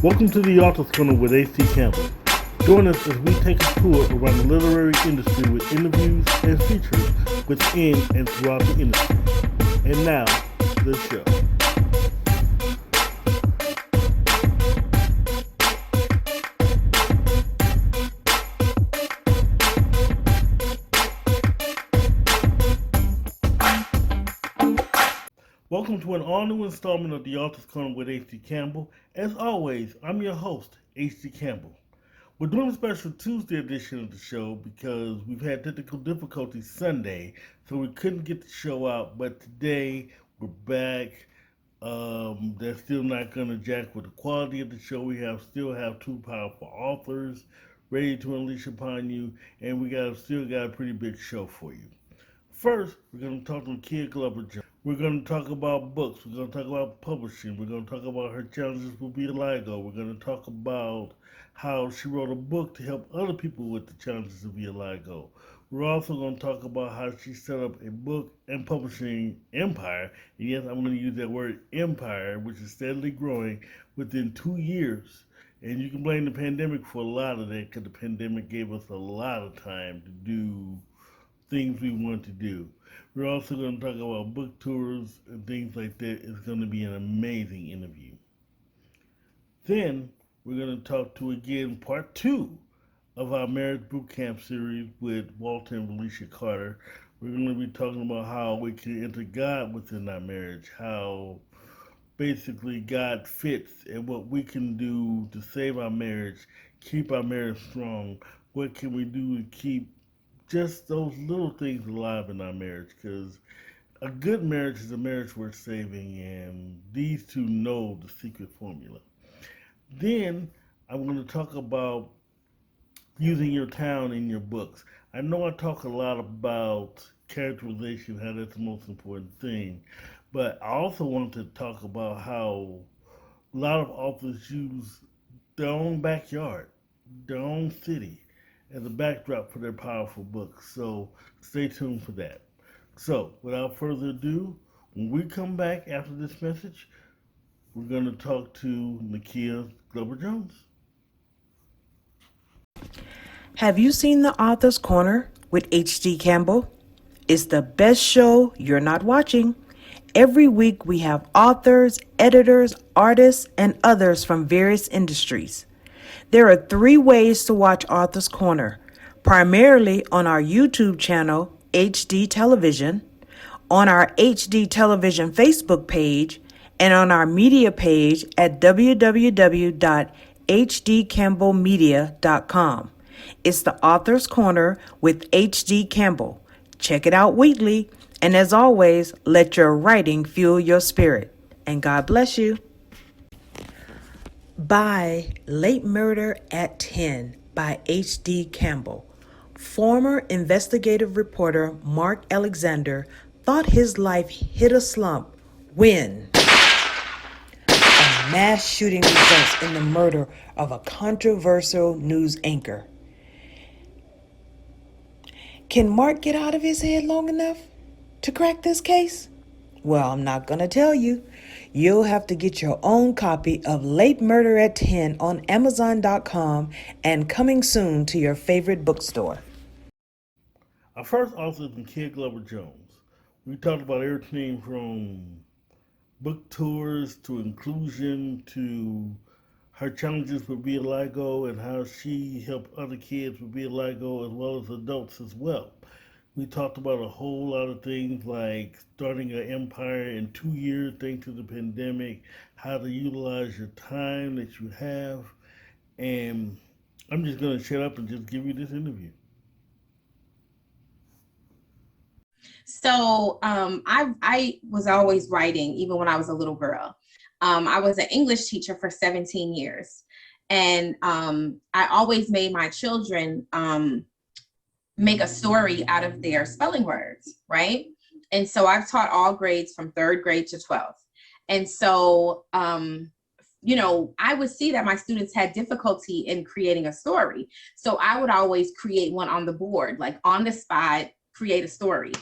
Welcome to the Author's Corner with Hd Campbell. Join us as we take a tour around the literary industry with interviews and features within and throughout the industry. And now, the show. Welcome to an all-new installment of the Author's Corner with Hd Campbell. As always, I'm your host, Hd Campbell. We're doing a special Tuesday edition of the show because we've had technical difficulties Sunday, so we couldn't get the show out. But today, we're back. They're still not going to jack with the quality of the show. We still have two powerful authors ready to unleash upon you, and we still got a pretty big show for you. First, we're going to talk to Nakeyia Glover-Jones. We're going to talk about books. We're going to talk about publishing. We're going to talk about her challenges with vitiligo. We're going to talk about how she wrote a book to help other people with the challenges of vitiligo. We're also going to talk about how she set up a book and publishing empire. And yes, I'm going to use that word empire, which is steadily growing within 2 years. And you can blame the pandemic for a lot of that because the pandemic gave us a lot of time to do things we want to do. We're also going to talk about book tours and things like that. It's going to be an amazing interview. Then we're going to talk to, again, part 2 of our marriage boot camp series with Walter and Valecia Carter. We're going to be talking about how we can enter God within our marriage, how basically God fits, and what we can do to save our marriage, keep our marriage strong. What can we do to keep just those little things alive in our marriage, because a good marriage is a marriage worth saving, and these two know the secret formula. Then I'm going to talk about using your town in your books. I know I talk a lot about characterization, how that's the most important thing, but I also want to talk about how a lot of authors use their own backyard, their own city, as a backdrop for their powerful books. So stay tuned for that. So without further ado, when we come back after this message, we're going to talk to Nakeyia Glover-Jones. Have you seen The Author's Corner with Hd Campbell? It's the best show you're not watching. Every week we have authors, editors, artists, and others from various industries. There are 3 ways to watch Author's Corner, primarily on our YouTube channel, HD Television, on our HD Television Facebook page, and on our media page at www.hdcampbellmedia.com. It's the Author's Corner with Hd Campbell. Check it out weekly, and as always, let your writing fuel your spirit. And God bless you. By Late Murder at 10 by Hd Campbell. Former investigative reporter Mark Alexander thought his life hit a slump when a mass shooting results in the murder of a controversial news anchor. Can Mark get out of his head long enough to crack this case? Well, I'm not going to tell you. You'll have to get your own copy of Late Murder at 10 on Amazon.com and coming soon to your favorite bookstore. Our first author is Nakeyia Glover-Jones. We talked about everything from book tours to inclusion to her challenges with vitiligo and how she helped other kids with vitiligo as well as adults as well. We talked about a whole lot of things like starting an empire in 2 years thanks to the pandemic, how to utilize your time that you have, and I'm just going to shut up and just give you this interview. So I was always writing, even when I was a little girl. I was an English teacher for 17 years, and I always made my children make a story out of their spelling words, right? And so I've taught all grades from 3rd grade to 12th. And so, I would see that my students had difficulty in creating a story. So I would always create one on the board, like on the spot, create a story.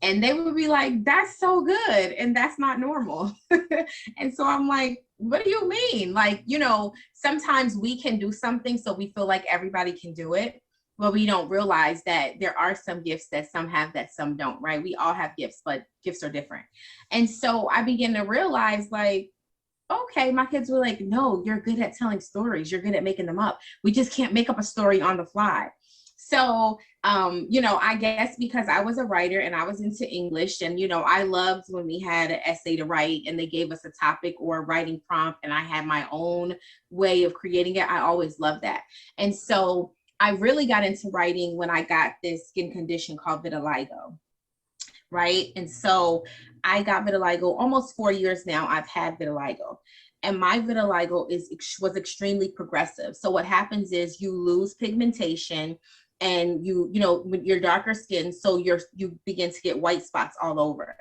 And they would be like, that's so good. And that's not normal. And so I'm like, what do you mean? Like, sometimes we can do something so we feel like everybody can do it. But we don't realize that there are some gifts that some have that some don't, right? We all have gifts, but gifts are different. And so I began to realize, like, okay, my kids were like, no, you're good at telling stories. You're good at making them up. We just can't make up a story on the fly. So, I guess because I was a writer and I was into English, and, I loved when we had an essay to write and they gave us a topic or a writing prompt and I had my own way of creating it. I always loved that. And so I really got into writing when I got this skin condition called vitiligo. Right. And so I got vitiligo almost 4 years now. I've had vitiligo, and my vitiligo was extremely progressive. So what happens is you lose pigmentation, and when you're darker skin, so you begin to get white spots all over.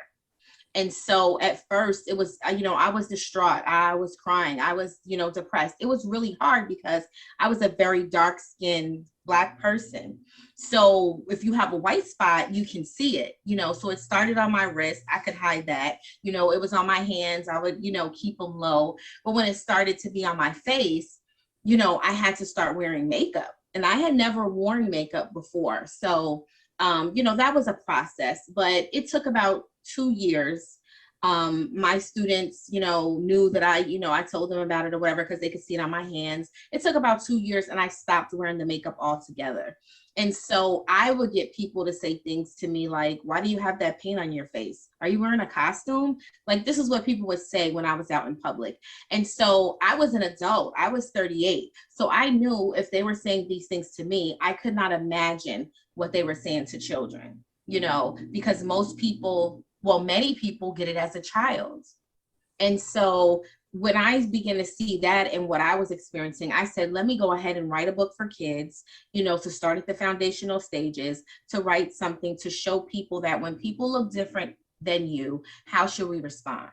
And so at first it was, I was distraught. I was crying. I was, depressed. It was really hard because I was a very dark skinned Black person. So if you have a white spot, you can see it, so it started on my wrist. I could hide that, it was on my hands. I would, keep them low. But when it started to be on my face, I had to start wearing makeup, and I had never worn makeup before. So, that was a process, but it took about 2 years. My students, knew that I told them about it or whatever, because they could see it on my hands. It took about 2 years, and I stopped wearing the makeup altogether. And so I would get people to say things to me like, why do you have that paint on your face? Are you wearing a costume? Like, this is what people would say when I was out in public. And so I was an adult. I was 38. So I knew if they were saying these things to me, I could not imagine what they were saying to children, because many people get it as a child. And so when I began to see that and what I was experiencing, I said, let me go ahead and write a book for kids, to start at the foundational stages, to write something to show people that when people look different than you, how should we respond?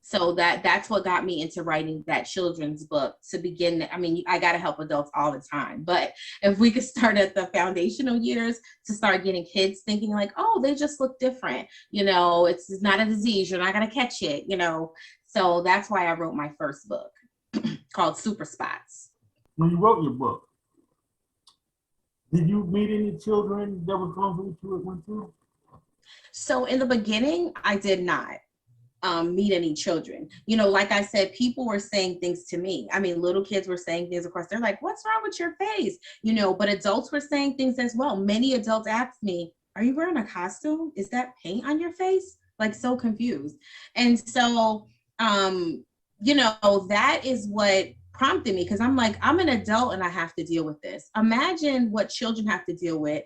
So that's what got me into writing that children's book to begin. I mean, I got to help adults all the time, but if we could start at the foundational years to start getting kids thinking like, oh, they just look different. It's not a disease. You're not going to catch it, So that's why I wrote my first book called Super Spots. When you wrote your book, did you meet any children that were going through what you went through? So in the beginning, I did not. Meet any children. Like I said, people were saying things to me. I mean, little kids were saying things, of course, they're like, what's wrong with your face? But adults were saying things as well. Many adults asked me, are you wearing a costume? Is that paint on your face? Like, so confused. And so, that is what prompted me, because I'm like, I'm an adult and I have to deal with this. Imagine what children have to deal with,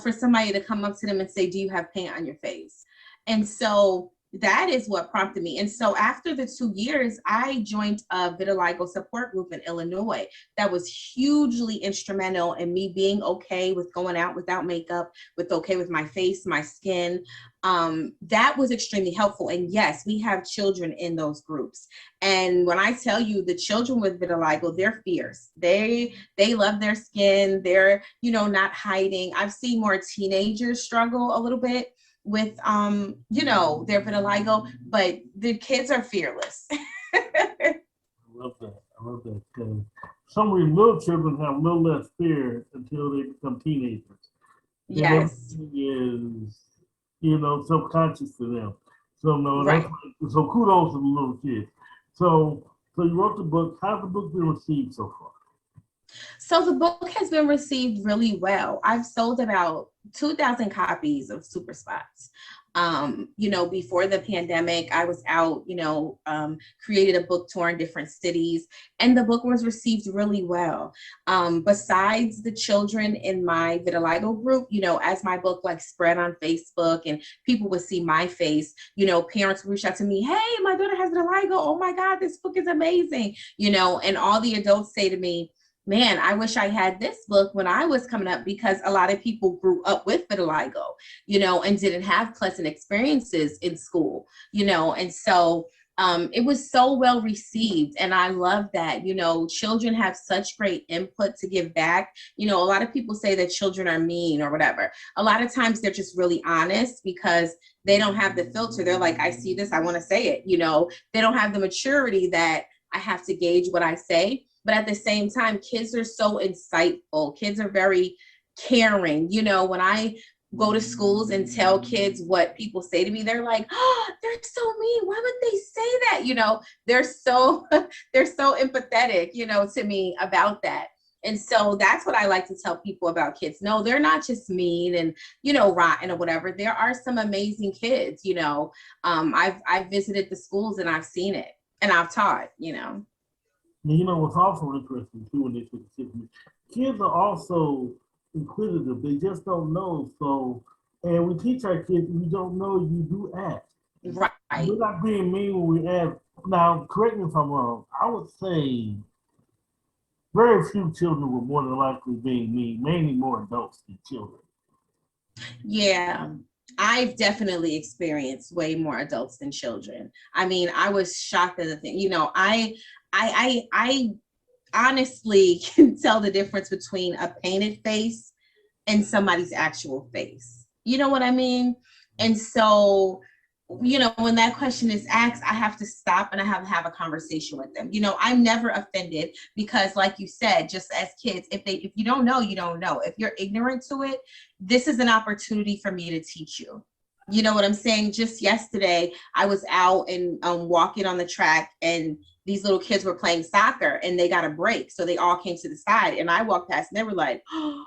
for somebody to come up to them and say, do you have paint on your face? And so that is what prompted me. And so after the 2 years, I joined a vitiligo support group in Illinois that was hugely instrumental in me being okay with going out without makeup, okay with my face, my skin. That was extremely helpful. And yes, we have children in those groups. And when I tell you, the children with vitiligo, they're fierce. They love their skin. They're, not hiding. I've seen more teenagers struggle a little bit with their vitiligo, but the kids are fearless. I love that because some of these little children have a little less fear until they become teenagers. Yes. Everything is subconscious to them. So no, right. So kudos to the little kids. So you wrote the book. How's the book been received so far? So the book has been received really well. I've sold about 2,000 copies of Super Spots. Before the pandemic, I was out, created a book tour in different cities, and the book was received really well. Besides the children in my vitiligo group, as my book spread on Facebook and people would see my face, parents would reach out to me, hey, my daughter has vitiligo. Oh my God, this book is amazing. And all the adults say to me, man, I wish I had this book when I was coming up, because a lot of people grew up with vitiligo, and didn't have pleasant experiences in school, and so it was so well received. And I love that, children have such great input to give back. A lot of people say that children are mean or whatever. A lot of times they're just really honest because they don't have the filter. They're like, I see this, I want to say it. They don't have the maturity that I have to gauge what I say. But at the same time, kids are so insightful. Kids are very caring. When I go to schools and tell kids what people say to me, they're like, oh, they're so mean. Why would they say that? They're so empathetic, to me about that. And so that's what I like to tell people about kids. No, they're not just mean and, rotten or whatever. There are some amazing kids, I've visited the schools and I've seen it and I've taught. What's also interesting too when they took the kids are also inquisitive. They just don't know. So, and we teach our kids, if you don't know, you do ask. Right. We're not being mean when we ask. Now, correct me if I'm wrong. I would say very few children were more than likely being mean, mainly more adults than children. Yeah. I've definitely experienced way more adults than children. I mean, I was shocked at the thing. I honestly can tell the difference between a painted face and somebody's actual face. You know what I mean? And so, when that question is asked, I have to stop and I have a conversation with them. I'm never offended because, like you said, just as kids, if you don't know, you don't know. If you're ignorant to it, this is an opportunity for me to teach you. You know what I'm saying? Just yesterday, I was out and walking on the track, and these little kids were playing soccer, and they got a break, so they all came to the side, and I walked past, and they were like, "Oh,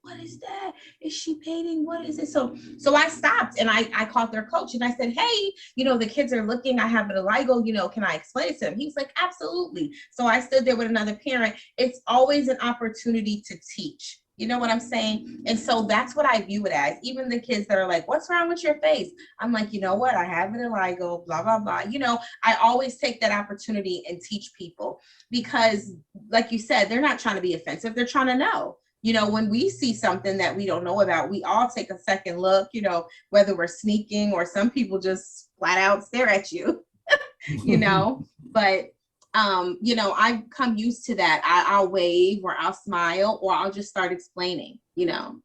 what is that? Is she painting? What is it?" So I stopped and I called their coach and I said, "Hey, the kids are looking. I have an Aligo. Can I explain it to them?" He was like, "Absolutely." So I stood there with another parent. It's always an opportunity to teach. You know what I'm saying? And so that's what I view it as. Even the kids that are like, "What's wrong with your face?" I'm like, you know what? I have an Aligo, blah, blah, blah. I always take that opportunity and teach people because, like you said, they're not trying to be offensive. They're trying to know. When we see something that we don't know about, we all take a second look, whether we're sneaking or some people just flat out stare at you, but I've come used to that. I'll wave or I'll smile or I'll just start explaining, Yeah,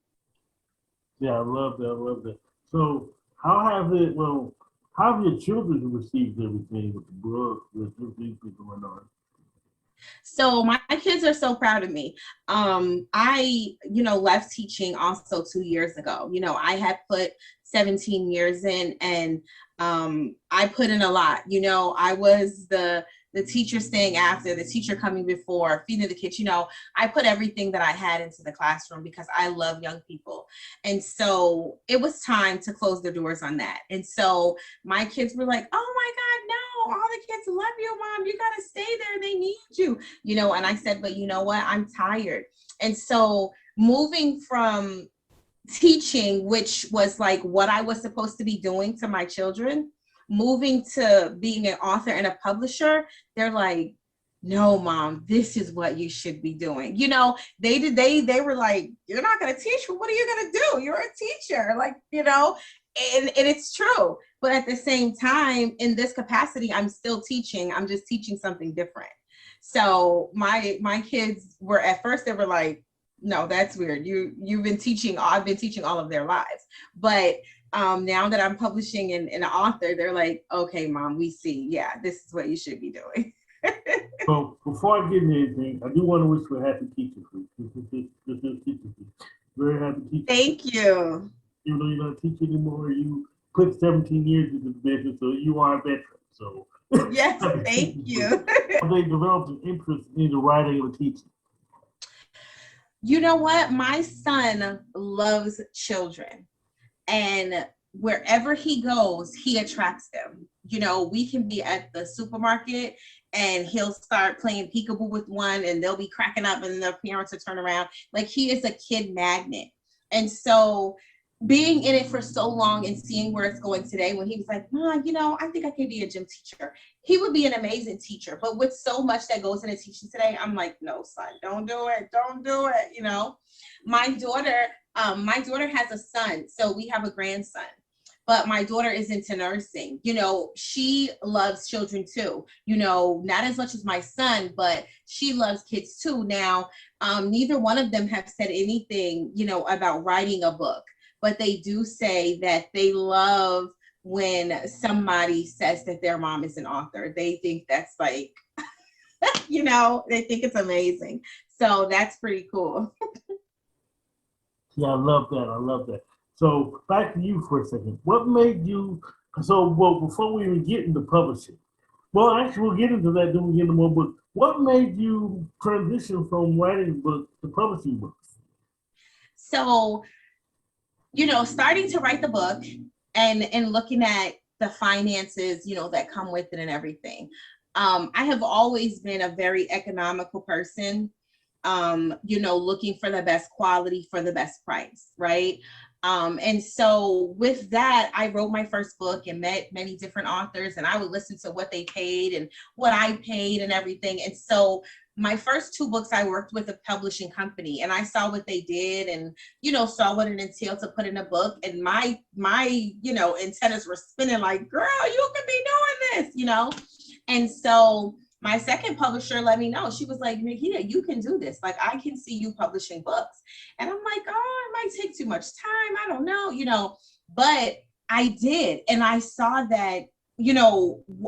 I love that. So how have your children received everything with the book, with everything going on? So my kids are so proud of me. I, left teaching also 2 years ago. I had put 17 years in and I put in a lot. I was the teacher staying after, the teacher coming before, feeding the kids. I put everything that I had into the classroom because I love young people. And so it was time to close the doors on that. And so my kids were like, "Oh my God, no, all the kids love you, Mom. You got to stay there. They need you." And I said, "But you know what? I'm tired." And so moving from teaching, which was like what I was supposed to be doing to my children, moving to being an author and a publisher, they're like, "No, Mom, this is what you should be doing." They were like, "You're not going to teach. Well, what are you going to do? You're a teacher." And it's true. But at the same time, in this capacity, I'm still teaching. I'm just teaching something different. So my kids were, at first they were like, "No, that's weird. You've been teaching. I've been teaching all of their lives." But now that I'm publishing and an author, they're like, "Okay, Mom, we see. Yeah, this is what you should be doing." So before I get into anything, I do want to wish you a happy teacher week. Very happy teacher. Thank you. Even though you're not teaching anymore, you put 17 years into the business, so you are a veteran. So yes, thank you. They developed an interest in the writing and teaching. You know what? My son loves children, and wherever he goes, he attracts them. We can be at the supermarket and he'll start playing peekaboo with one and they'll be cracking up and their parents will turn around. Like, he is a kid magnet. And so being in it for so long and seeing where it's going today, when he was like, "Mom, I think I can be a gym teacher." He would be an amazing teacher. But with so much that goes into teaching today, I'm like, "No, son, don't do it. Don't do it." My daughter has a son, so we have a grandson. but my daughter is into nursing. She loves children too, not as much as my son, but she loves kids too. Now, neither one of them have said anything, about writing a book, but they do say that they love when somebody says that their mom is an author. They think that's like, they think it's amazing. So that's pretty cool. Yeah, I love that. So back to you for a second. What made you, before we even get into publishing, well, actually, we'll get into that, then we get into more books. What made you transition from writing books to publishing books? So, starting to write the book and looking at the finances, that come with it and everything. I have always been a very economical person, looking for the best quality for the best price, right? And so with that, I wrote my first book and met many different authors, and I would listen to what they paid and what I paid and everything. And so my first 2 books, I worked with a publishing company, and I saw what they did and, saw what it entailed to put in a book. And my antennas were spinning like, girl, you could be doing this, And so my second publisher let me know. She was like, Nakeyia, you can do this. Like, I can see you publishing books. And I'm like, oh, it might take too much time. I don't know, but I did. And I saw that,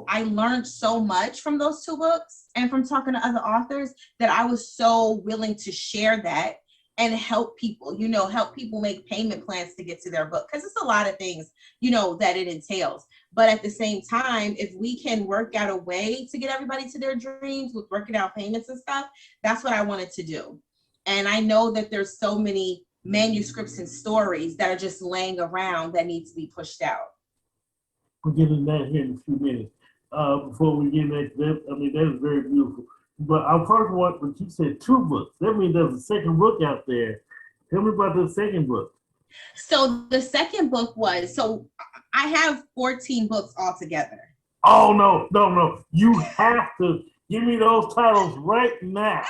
I learned so much from those 2 books and from talking to other authors that I was so willing to share that and help people, help people make payment plans to get to their book. Because it's a lot of things, that it entails. But at the same time, if we can work out a way to get everybody to their dreams with working out payments and stuff, that's what I wanted to do. And I know that there's so many manuscripts and stories that are just laying around that need to be pushed out. We'll get into that here in a few minutes. Before we get into that, that is very beautiful. But I first want, but you said 2 books. That means there's a second book out there. Tell me about the second book. So the second book I have 14 books altogether. Oh, no. You have to give me those titles right now.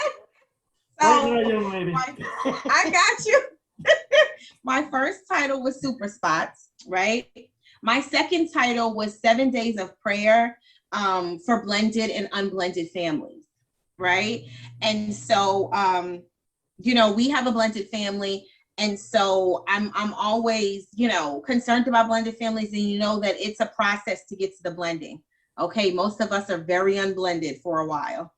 Right now, young lady. I got you. My first title was Super Spots, right? My second title was 7 Days of Prayer for Blended and Unblended Families, right? And so, we have a blended family. And so I'm always, concerned about blended families, and that it's a process to get to the blending. Okay, most of us are very unblended for a while.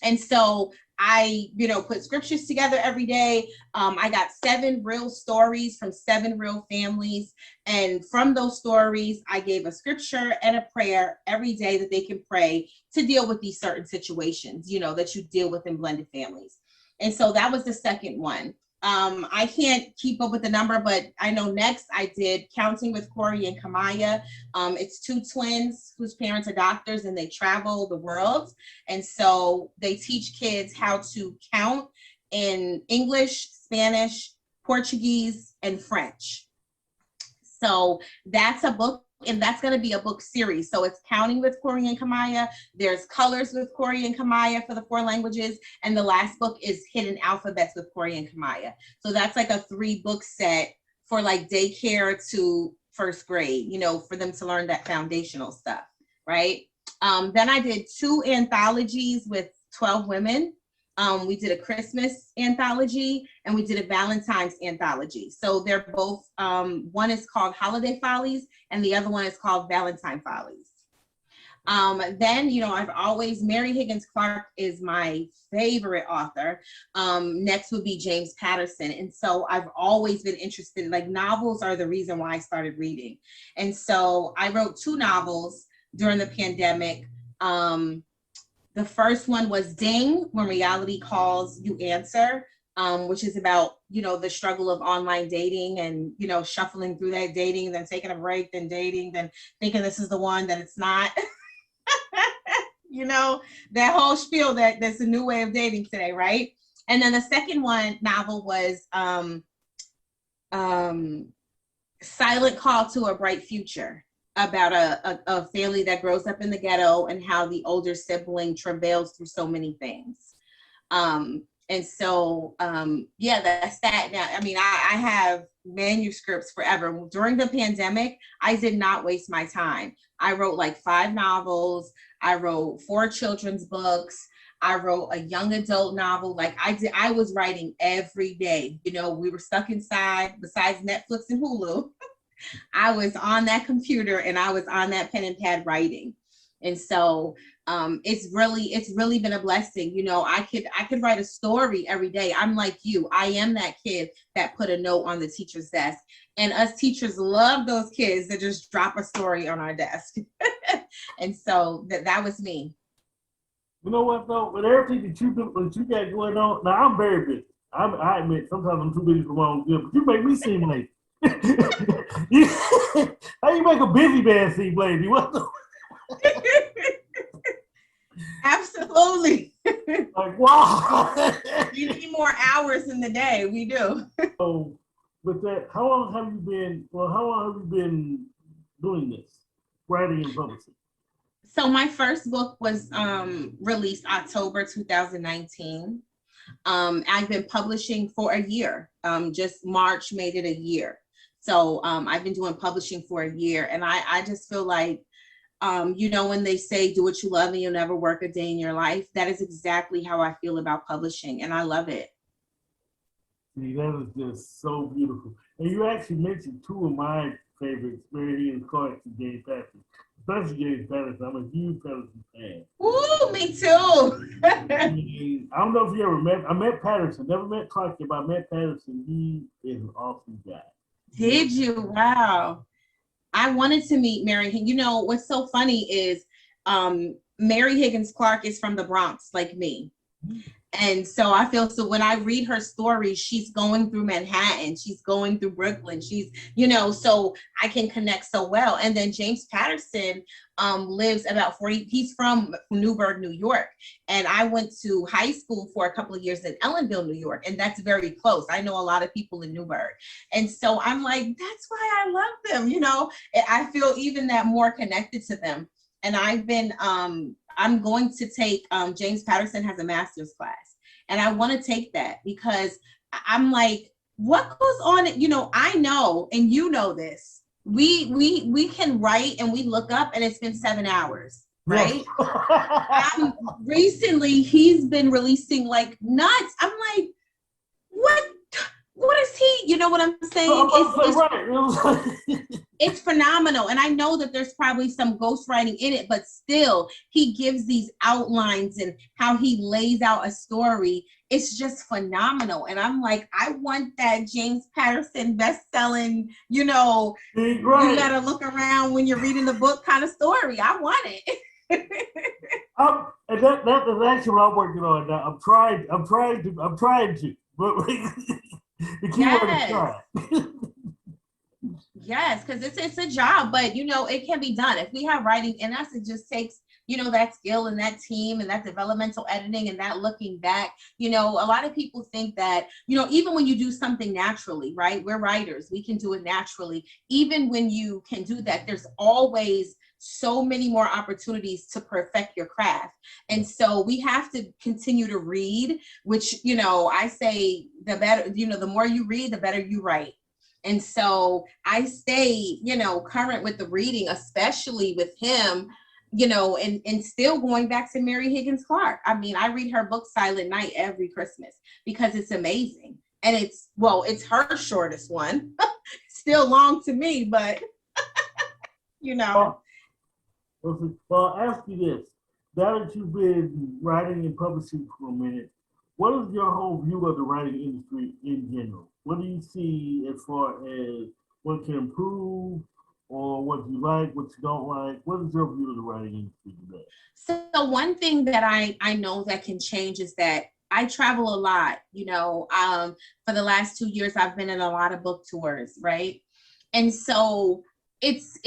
And so I, put scriptures together every day. I got 7 real stories from 7 real families. And from those stories, I gave a scripture and a prayer every day that they can pray to deal with these certain situations, that you deal with in blended families. And so that was the second one. I can't keep up with the number, but I know next I did Counting with Corey and Kamiya. It's 2 twins whose parents are doctors and they travel the world. And so they teach kids how to count in English, Spanish, Portuguese, and French. So that's a book, and that's going to be a book series. So it's Counting with Corey and Kamiya. There's Colors with Corey and Kamiya for the 4 languages. And the last book is Hidden Alphabets with Corey and Kamiya. So that's like a 3-book set for like daycare to 1st grade, for them to learn that foundational stuff, right? Then I did 2 anthologies with 12 women. We did a Christmas anthology and we did a Valentine's anthology. So they're both, one is called Holiday Follies and the other one is called Valentine Follies. Then, I've always, Mary Higgins Clark is my favorite author. Next would be James Patterson. And so I've always been interested, like novels are the reason why I started reading. And so I wrote 2 novels during the pandemic. The first one was Ding, When Reality Calls, You Answer, which is about, the struggle of online dating and, shuffling through that dating, then taking a break, then dating, then thinking this is the one, then it's not. That whole spiel that's a new way of dating today, right? And then the second novel was Silent Call to a Bright Future, about a family that grows up in the ghetto and how the older sibling travails through so many things. And so, yeah, that's that. Now, I mean, I have manuscripts forever. During the pandemic, I did not waste my time. I wrote like 5 novels. I wrote 4 children's books. I wrote a young adult novel. Like I was writing every day. You know, we were stuck inside. Besides Netflix and Hulu, I was on that computer and I was on that pen and pad writing. And so it's really been a blessing. You know, I could write a story every day. I'm like you. I am that kid that put a note on the teacher's desk. And us teachers love those kids that just drop a story on our desk. And so that was me. You know what though? With everything that you do, that you got going on, now I'm very busy. I admit sometimes I'm too busy for my own good, but you make me seem like how you make a busy man seem lazy? What the? Absolutely. Like wow. You need more hours in the day. We do. So with that, how long have you been doing this, writing and publishing? So my first book was released October 2019. I've been publishing for a year. Just March made it a year. So I've been doing publishing for a year, and I just feel like, you know, when they say do what you love and you'll never work a day in your life, that is exactly how I feel about publishing, and I love it. See, that is just so beautiful. And you actually mentioned 2 of my favorites, Mary Higgins Clark and James Patterson. Especially James Patterson. I'm a huge Patterson fan. Ooh, me too. I don't know if you ever met. I met Patterson. Never met Clark, but I met Patterson. He is an awesome guy. Did you? Wow. I wanted to meet Mary. You know, what's so funny is Mary Higgins Clark is from the Bronx, like me. And so I feel, so when I read her story, she's going through Manhattan, she's going through Brooklyn, she's, you know, so I can connect so well. And then James Patterson lives about 40, he's from Newburgh, New York. And I went to high school for a couple of years in Ellenville, New York. And that's very close. I know a lot of people in Newburgh. And so I'm like, that's why I love them. You know, I feel even that more connected to them. And I've been, I'm going to take, James Patterson has a master's class, and I want to take that because I'm like, what goes on? You know, I know, and you know this, we can write and we look up and it's been 7 hours, right? Recently, he's been releasing like nuts. I'm like, what is he? You know what I'm saying? It's phenomenal. And I know that there's probably some ghostwriting in it, but still, he gives these outlines and how he lays out a story. It's just phenomenal. And I'm like, I want that James Patterson best-selling, you know, you gotta look around when you're reading the book kind of story. I want it. And that is actually what I'm working on now. I'm trying to. But the key word is try. Yes, because it's a job, but you know, it can be done. If we have writing in us, it just takes, you know, that skill and that team and that developmental editing and that looking back. You know, a lot of people think that, you know, even when you do something naturally, right? We're writers, we can do it naturally. Even when you can do that, there's always so many more opportunities to perfect your craft. And so we have to continue to read, which, you know, I say the better, you know, the more you read, the better you write. And so I stay, you know, current with the reading, especially with him, you know, and still going back to Mary Higgins Clark. I mean, I read her book Silent Night every Christmas because it's amazing. And it's her shortest one. Still long to me, but, you know. Well, I'll ask you this. Now that you've been writing and publishing for a minute, what is your whole view of the writing industry in general? What do you see as far as what can improve, or what you like, what you don't like? What is your view of the writing industry today? So one thing that I know that can change is that I travel a lot. You know, for the last 2 years, I've been in a lot of book tours, right? And so it's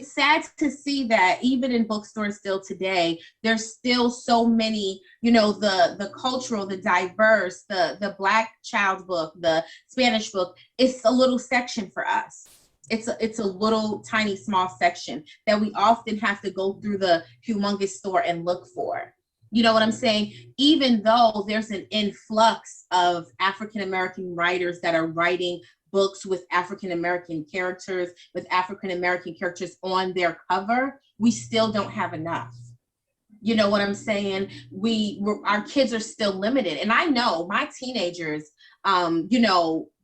sad to see that even in bookstores still today, there's still so many, you know, the cultural, the diverse, the Black child book, the Spanish book, it's a little section for us. It's a little tiny small section that we often have to go through the humongous store and look for. You know what I'm saying? Even though there's an influx of African American writers that are writing books with African American characters, on their cover, we still don't have enough. You know what I'm saying? Our kids are still limited. And I know my teenagers,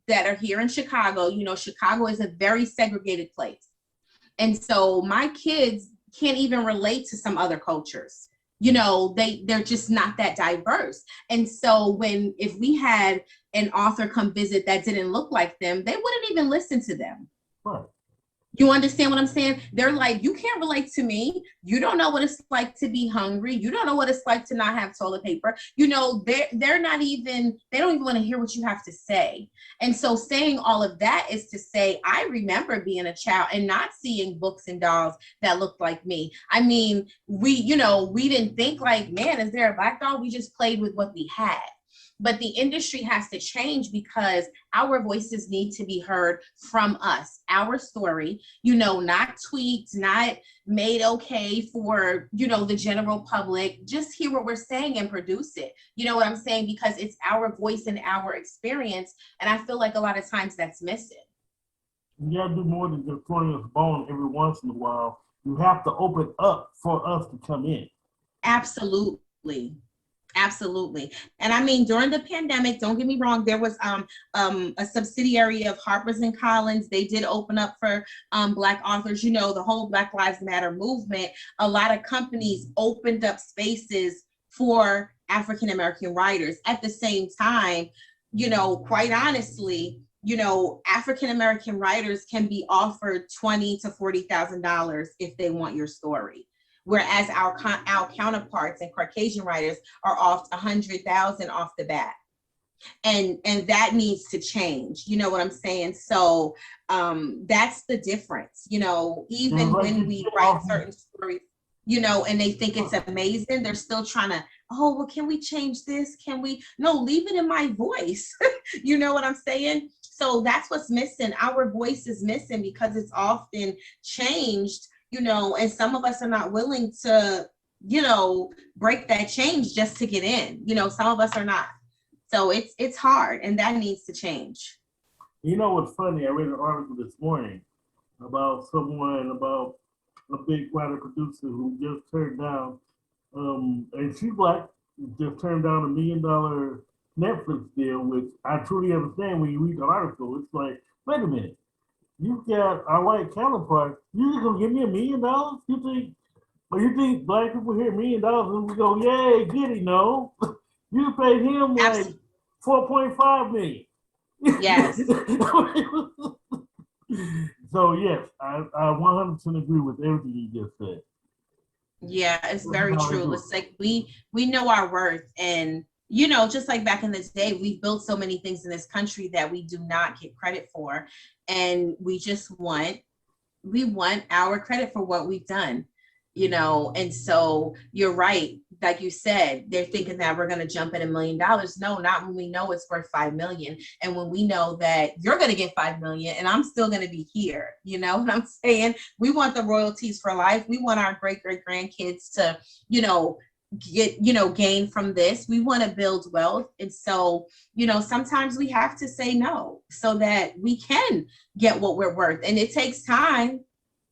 that are here in Chicago, Chicago is a very segregated place. And so my kids can't even relate to some other cultures. They're just not that diverse. And so if we had an author come visit that didn't look like them, they wouldn't even listen to them. Right. You understand what I'm saying? They're like, you can't relate to me. You don't know what it's like to be hungry. You don't know what it's like to not have toilet paper. They're not even, they don't even want to hear what you have to say. And so saying all of that is to say, I remember being a child and not seeing books and dolls that looked like me. I mean, we didn't think like, man, is there a black doll? We just played with what we had. But the industry has to change because our voices need to be heard from us, our story, not tweaked, not made okay for, the general public. Just hear what we're saying and produce it. You know what I'm saying? Because it's our voice and our experience. And I feel like a lot of times that's missing. You gotta do more than just throwing us a bone every once in a while. You have to open up for us to come in. Absolutely. And I mean, during the pandemic, don't get me wrong, there was a subsidiary of Harper's and Collins. They did open up for Black authors. The whole Black Lives Matter movement. A lot of companies opened up spaces for African American writers. At the same time, quite honestly, African American writers can be offered $20,000 to $40,000 if they want your story. Whereas our counterparts and Caucasian writers are off $100,000 off the bat, and that needs to change. You know what I'm saying? So that's the difference. Even when we write certain stories, and they think it's amazing, they're still trying to. Oh, well, can we change this? Can we? No, leave it in my voice. You know what I'm saying? So that's what's missing. Our voice is missing because it's often changed. And some of us are not willing to, break that change just to get in. Some of us are not. So it's hard, and that needs to change. What's funny? I read an article this morning about a big writer producer who just turned down, and she's Black, just turned down $1 million Netflix deal, which I truly understand when you read the article. It's like, wait a minute. You got our white counterpart. You just gonna give me $1 million? You think Black people hear $1 million and we go, yay, get it? No, you paid him like $4.5 million. Yes. So yes, I 100% agree with everything you just said. Yeah, it's very true. It's like we know our worth, and just like back in this day, we've built so many things in this country that we do not get credit for. And we want our credit for what we've done, and so you're right. Like you said, they're thinking that we're going to jump at $1 million. No, not when we know it's worth 5 million. And when we know that you're going to get 5 million and I'm still going to be here, you know what I'm saying? We want the royalties for life. We want our great grandkids to, get gain from this. We want to build wealth, and so sometimes we have to say no so that we can get what we're worth. And it takes time.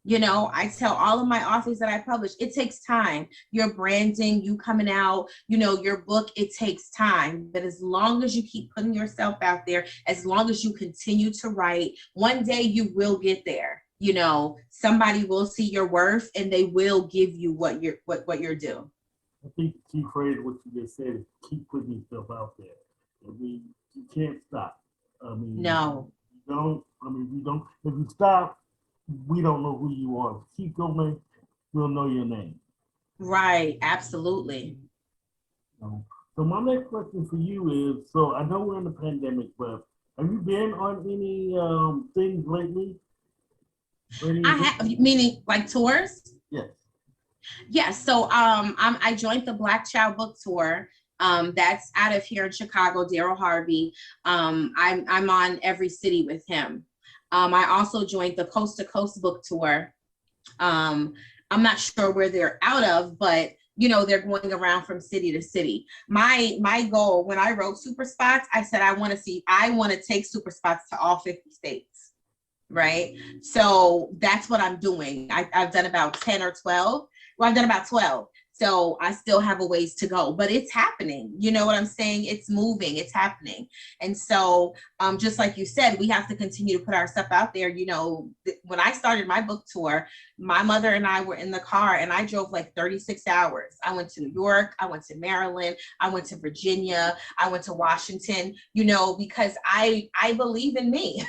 I tell all of my authors that I publish, it takes time. Your branding, you coming out, your book, it takes time. But as long as you keep putting yourself out there, as long as you continue to write, one day you will get there. Somebody will see your worth and they will give you what you're due. I think the key phrase of what you just said is keep putting yourself out there. You can't stop. No. We don't. If you stop, we don't know who you are. Keep going, we'll know your name. Right. Absolutely. So my next question for you is: so I know we're in the pandemic, but have you been on any things lately? I have, meaning like tours? Yes. Yeah, so I joined the Black Child Book Tour. That's out of here in Chicago, Daryl Harvey. I'm on every city with him. I also joined the Coast to Coast Book Tour. I'm not sure where they're out of, but they're going around from city to city. My goal when I wrote Super Spots, I said I want to take Super Spots to all 50 states, right? So that's what I'm doing. I've done about 10 or 12. Well, I've done about 12. So I still have a ways to go, but it's happening. You know what I'm saying? It's moving, it's happening. And so just like you said, we have to continue to put our stuff out there. When I started my book tour, my mother and I were in the car and I drove like 36 hours. I went to New York, I went to Maryland, I went to Virginia, I went to Washington, because I believe in me.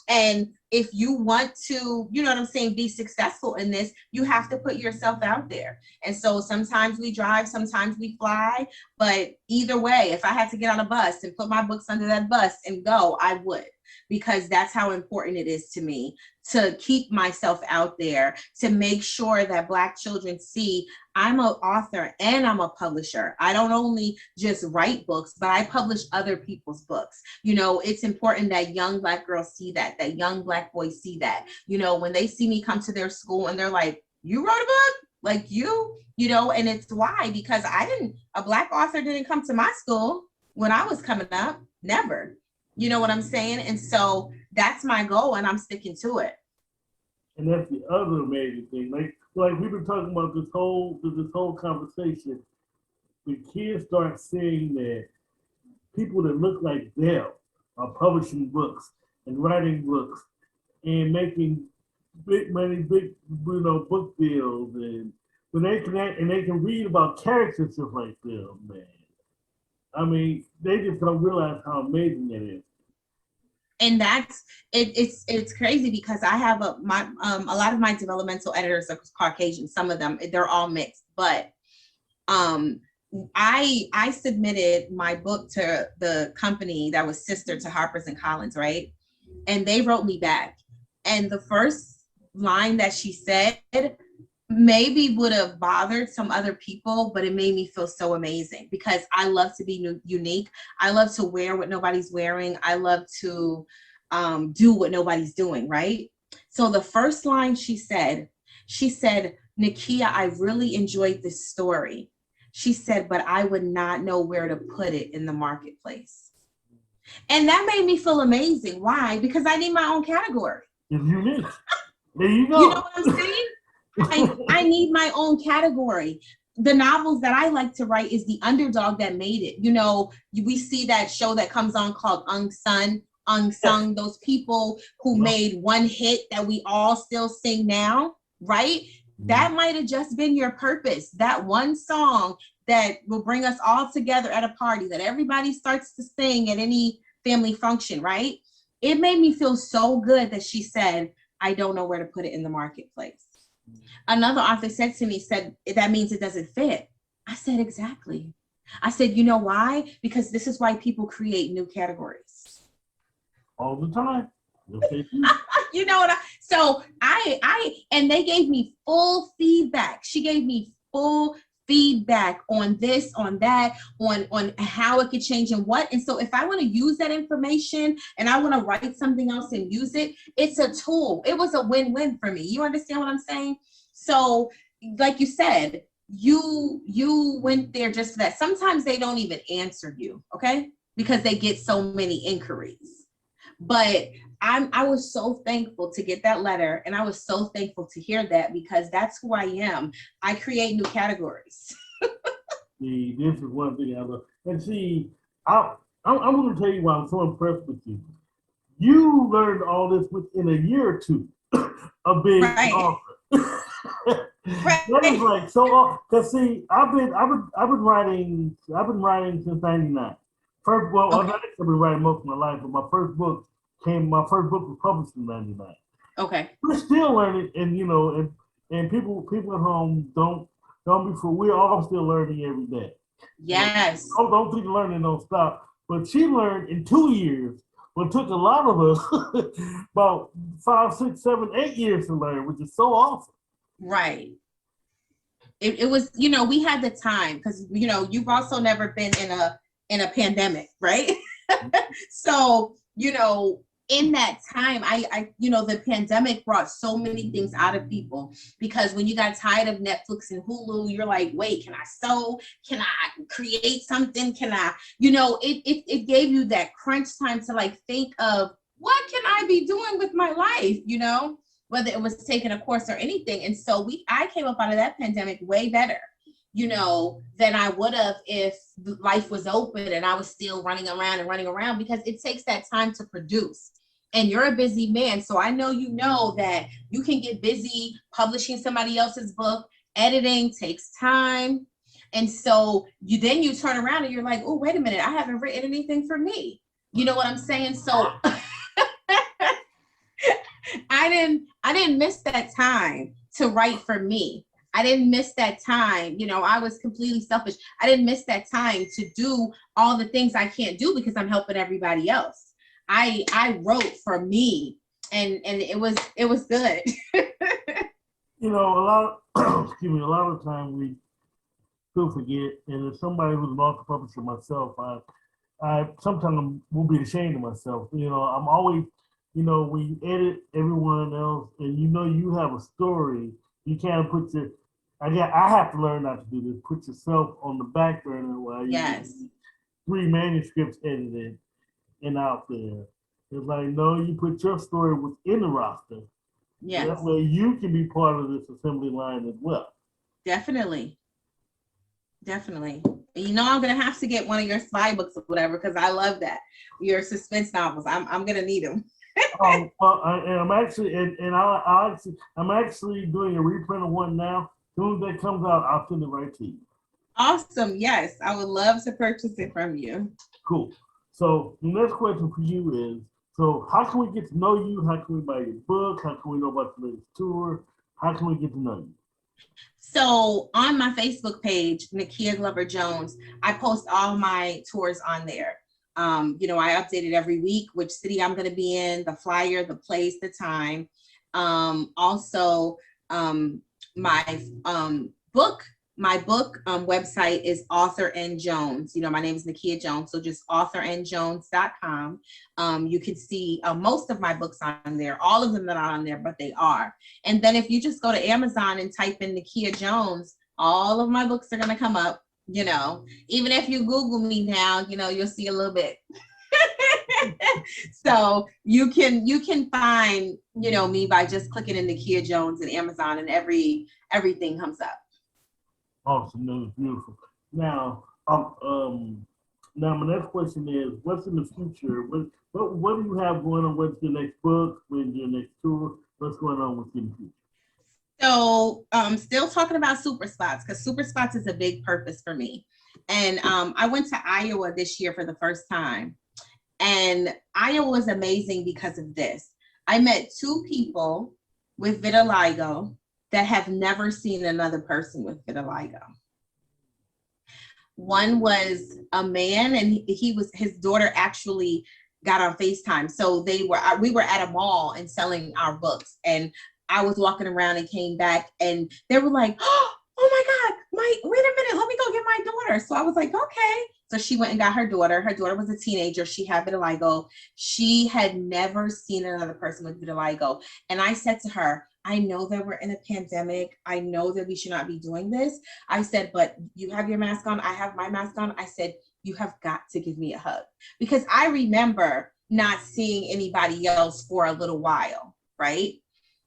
And if you want to, be successful in this, you have to put yourself out there. And so sometimes we drive, sometimes we fly, but either way, if I had to get on a bus and put my books under that bus and go, I would, because that's how important it is to me to keep myself out there, to make sure that Black children see I'm an author and I'm a publisher. I don't only just write books, but I publish other people's books. It's important that young Black girls see that young Black boys see that, when they see me come to their school and they're like, you wrote a book? Like and it's why, because a Black author didn't come to my school when I was coming up, never. You know what I'm saying? And so that's my goal and I'm sticking to it. And that's the other amazing thing. Like we've been talking about this whole conversation. The kids start seeing that people that look like them are publishing books and writing books and making big money, book deals, and when they can read about characters just like them, man. I mean, they just don't realize how amazing it is. And that's it's crazy because I have a lot of my developmental editors are Caucasian. Some of them, they're all mixed, but I submitted my book to the company that was sister to Harper's and Collins, right? And they wrote me back, and the first line that she said maybe would have bothered some other people, but it made me feel so amazing because I love to be unique. I love to wear what nobody's wearing. I love to do what nobody's doing, right? So the first line she said, Nakeyia, I really enjoyed this story. She said, but I would not know where to put it in the marketplace. And that made me feel amazing. Why? Because I need my own category. It's unique. There you go. You know what I'm saying? I need my own category. The novels that I like to write is the underdog that made it. We see that show that comes on called Unsung, those people who made one hit that we all still sing now, right? That might have just been your purpose. That one song that will bring us all together at a party that everybody starts to sing at any family function, right? It made me feel so good that she said, I don't know where to put it in the marketplace. Another author said, that means it doesn't fit. I said, exactly. I said, you know why? Because this is why people create new categories. All the time. You know what? So and they gave me full feedback. She gave me full feedback on this, on that, on how it could change and what. And so if I want to use that information and I want to write something else and use it, it's a tool. It was a win-win for me. You understand what I'm saying? So like you said, you went there just for that. Sometimes they don't even answer you, okay? Because they get so many inquiries. But I was so thankful to get that letter, and I was so thankful to hear that because that's who I am. I create new categories. See, this is one thing I love. And see, I'm going to tell you why I'm so impressed with you. You learned all this within a year or two of being an author. Right. That is like so. Cause see, I've been writing since '99. I've been writing most of my life, but my first book was published in '99. Okay. We're still learning, and people at home don't be fooled. We're all still learning every day. Yes. Don't think learning don't stop. But she learned in 2 years. What took a lot of us about 5, 6, 7, 8 years to learn, which is so awesome. Right. It was, we had the time because, you've also never been in a pandemic, right? So, in that time, I the pandemic brought so many things out of people, because when you got tired of Netflix and Hulu, you're like, wait, can I sew? Can I create something? Can I, it gave you that crunch time to like think of what can I be doing with my life, whether it was taking a course or anything. And so I came up out of that pandemic way better, than I would have if life was open and I was still running around, because it takes that time to produce. And you're a busy man. So I know that you can get busy publishing somebody else's book. Editing takes time. And so you turn around and you're like, oh, wait a minute, I haven't written anything for me. You know what I'm saying? So I didn't miss that time to write for me. I didn't miss that time. I was completely selfish. I didn't miss that time to do all the things I can't do because I'm helping everybody else. I wrote for me, and it was good. A lot excuse me, a lot of the time we still forget, and as somebody who's an author publisher myself, I sometimes will be ashamed of myself. I'm always, when you edit everyone else and you have a story, you can't put I have to learn not to do this. Put yourself on the back burner while you 3 manuscripts edited and out there. It's like, no, you put your story within the roster. Yes. That way you can be part of this assembly line as well. Definitely. I'm gonna have to get one of your spy books or whatever, because I love that. Your suspense novels. I'm gonna need them. I'm actually I'm actually doing a reprint of one now. As soon as that comes out, I'll send it right to you. Awesome. Yes, I would love to purchase it from you. Cool. So the next question for you is, so how can we get to know you? How can we buy your book? How can we know about the latest tour? How can we get to know you? So on my Facebook page, Nakeyia Glover-Jones, I post all my tours on there. I update it every week, which city I'm going to be in, the flyer, the place, the time. Also, my book website is Author and Jones. My name is Nakeyia Jones, so just authorandjones.com. You can see most of my books on there. All of them that are on there, but they are. And then if you just go to Amazon and type in Nakeyia Jones, all of my books are going to come up. Even if you Google me now, you'll see a little bit. So you can find, me by just clicking in Nakeyia Jones and Amazon, and everything comes up. Awesome, that was beautiful. Now, my next question is, what's in the future? What do you have going on? What's your next book? When's your next tour? What's going on with you in the future? So, still talking about Super Spots, because Super Spots is a big purpose for me. And I went to Iowa this year for the first time. And Iowa was amazing because of this. I met 2 people with vitiligo that have never seen another person with vitiligo. One was a man, and his daughter actually got on FaceTime. So we were at a mall and selling our books, and I was walking around and came back, and they were like, oh my God, wait a minute, let me go get my daughter. So I was like, okay. So she went and got her daughter. Her daughter was a teenager. She had vitiligo. She had never seen another person with vitiligo. And I said to her, I know that we're in a pandemic. I know that we should not be doing this. I said, but you have your mask on. I have my mask on. I said, you have got to give me a hug. Because I remember not seeing anybody else for a little while, right?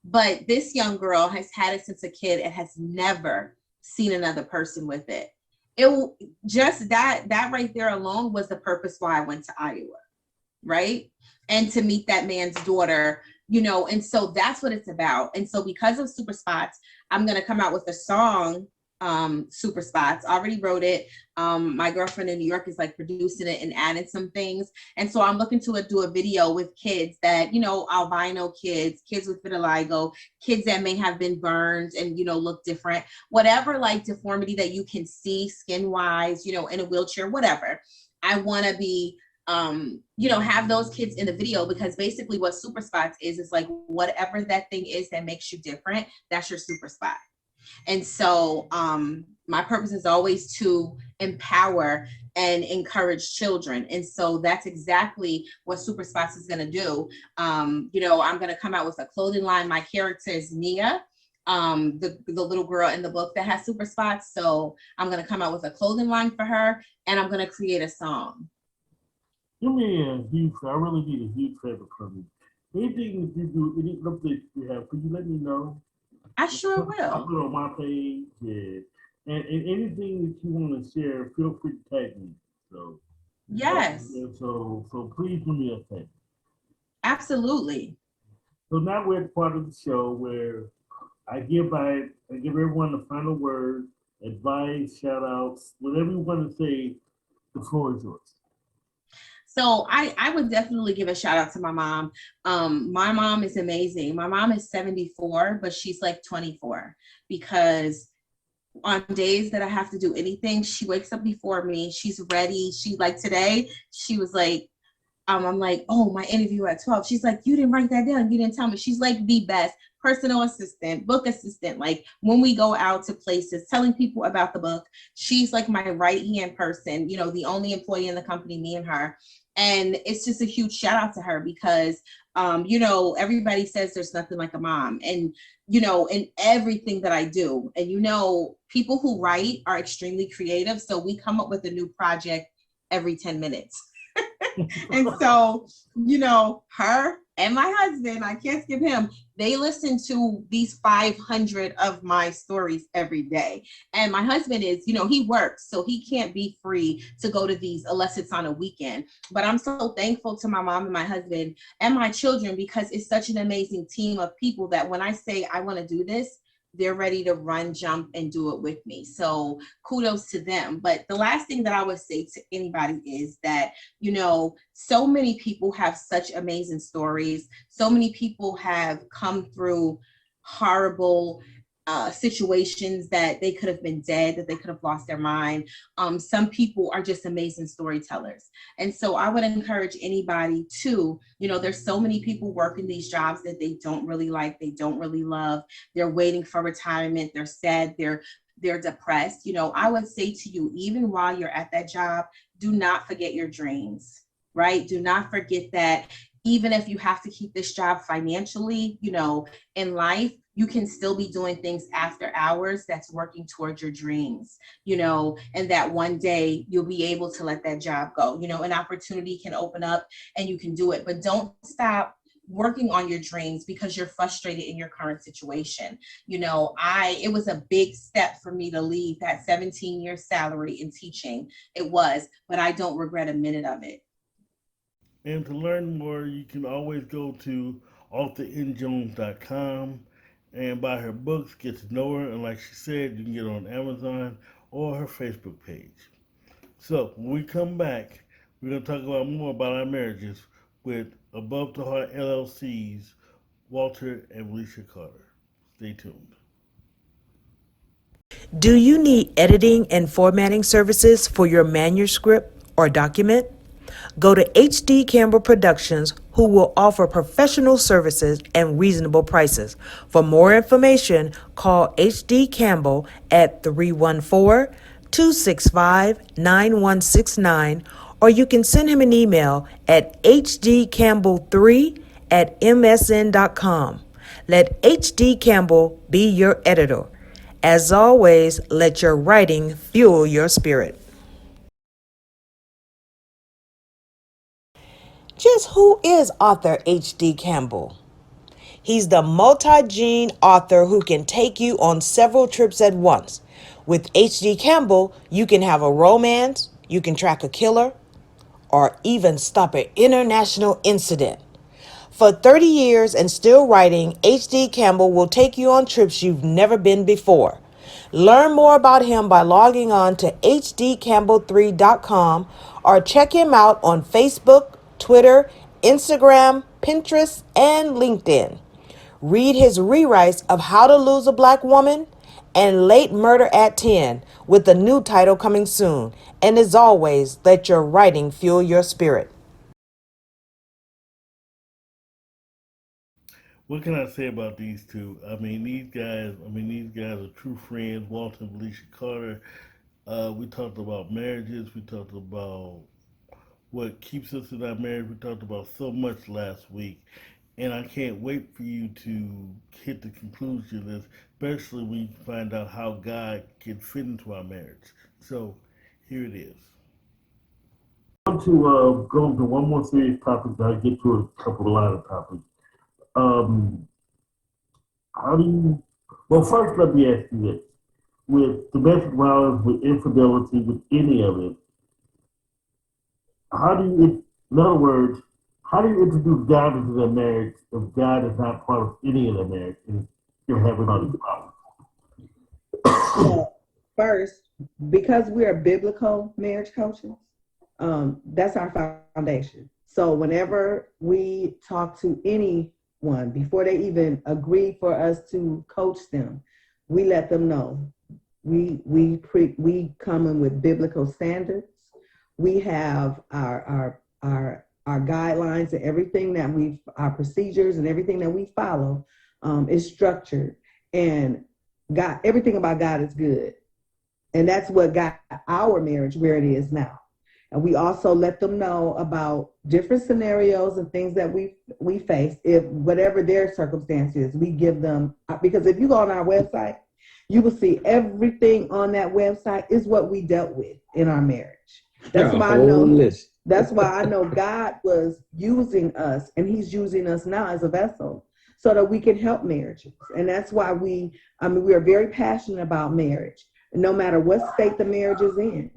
But this young girl has had it since a kid and has never seen another person with it. It just that right there alone was the purpose why I went to Iowa, right? And to meet that man's daughter, and so that's what it's about. And so because of Super Spots, I'm going to come out with a song, Super Spots. I already wrote it. My girlfriend in New York is like producing it and adding some things. And so I'm looking to do a video with kids that, albino kids with vitiligo, kids that may have been burned and, look different, whatever like deformity that you can see skin wise, in a wheelchair, whatever. I want to be have those kids in the video, because basically what Super Spots is like whatever that thing is that makes you different, that's your super spot. And so my purpose is always to empower and encourage children. And so that's exactly what Super Spots is going to do. I'm going to come out with a clothing line. My character is Nia, the little girl in the book that has super spots. So I'm going to come out with a clothing line for her, and I'm going to create a song. Do me a huge, I really need a huge favor from you. Anything that you do, any updates you have, could you let me know? I sure I'll will. put it on my page, yeah. And anything that you want to share, feel free to tag me. So, Yes, so please do me a favor. absolutely. So now we're at part of the show where I give everyone the final word, advice, shout outs, whatever you want to say, the floor is yours. So I would definitely give a shout out to my mom. My mom is amazing. My mom is 74, but she's like 24, because on days that I have to do anything, she wakes up before me. She's ready. She, like today, she was like, I'm like, oh, my interview at 12. She's like, you didn't write that down. You didn't tell me. She's like the best personal assistant, book assistant. Like when we go out to places, telling people about the book, she's like my right hand person, the only employee in the company, me and her. And it's just a huge shout out to her because, everybody says there's nothing like a mom. And, in everything that I do. And, people who write are extremely creative. So we come up with a new project every 10 minutes. And so, her and my husband, I can't skip him, they listen to these 500 of my stories every day. And my husband is, he works, so he can't be free to go to these unless it's on a weekend. But I'm so thankful to my mom and my husband and my children, because it's such an amazing team of people that when I say I want to do this, they're ready to run, jump, and do it with me. So kudos to them. But the last thing that I would say to anybody is that, so many people have such amazing stories. So many people have come through horrible situations that they could have been dead, that they could have lost their mind. Some people are just amazing storytellers. And so I would encourage anybody to, there's so many people working these jobs that they don't really like, they don't really love. They're waiting for retirement. They're sad. They're depressed. I would say to you, even while you're at that job, do not forget your dreams, right? Do not forget that even if you have to keep this job financially, in life, you can still be doing things after hours that's working towards your dreams, and that one day you'll be able to let that job go. An opportunity can open up and you can do it, but don't stop working on your dreams because you're frustrated in your current situation. It was a big step for me to leave that 17-year salary in teaching. It was, but I don't regret a minute of it. And to learn more, you can always go to authornjones.com and buy her books, get to know her, and like she said, you can get her on Amazon or her Facebook page. So when we come back, we're going to talk about more about our marriages with Above the Heart LLC's Walter and Valecia Carter. Stay tuned. Do you need editing and formatting services for your manuscript or document? Go to HD Campbell Productions, who will offer professional services and reasonable prices. For more information, call HD Campbell at 314-265-9169, or you can send him an email at hdcampbell3@msn.com. Let HD Campbell be your editor. As always, let your writing fuel your spirit. Just who is author H.D. Campbell? He's the multi-gene author who can take you on several trips at once. With H.D. Campbell, you can have a romance, you can track a killer, or even stop an international incident. For 30 years and still writing, H.D. Campbell will take you on trips you've never been before. Learn more about him by logging on to hdcampbell3.com or check him out on Facebook, Twitter, Instagram, Pinterest, and LinkedIn. Read his rewrites of How to Lose a Black Woman and Late Murder at 10, with a new title coming soon. And as always, let your writing fuel your spirit. What can I say about these two? I mean, these guys are true friends. Walter and Valecia Carter. We talked about marriages. We talked about what keeps us in our marriage. We talked about so much last week. And I can't wait for you to hit the conclusion, especially when you find out how God can fit into our marriage. So here it is. I want to go to one more serious topic, then I get to a couple of lighter topics. Um, how do you? Well, first, let me ask you this: with domestic violence, with infidelity, with any of it, how do you? In other words, how do you introduce God into their marriage if God is not part of any of their marriage and you're having all these problems? Well, first, because we are biblical marriage coaches, that's our foundation. So whenever we talk to anyone, before they even agree for us to coach them, we let them know we come in with biblical standards. We have our guidelines and everything that our procedures and everything that we follow is structured, and God, everything about God is good. And that's what got our marriage where it is now. And we also let them know about different scenarios and things that we face. If whatever their circumstances, we give them, because if you go on our website, you will see everything on that website is what we dealt with in our marriage. That's why I know list. That's why I know God was using us, and he's using us now as a vessel so that we can help marriages. And that's why we are very passionate about marriage, no matter what state the marriage is in.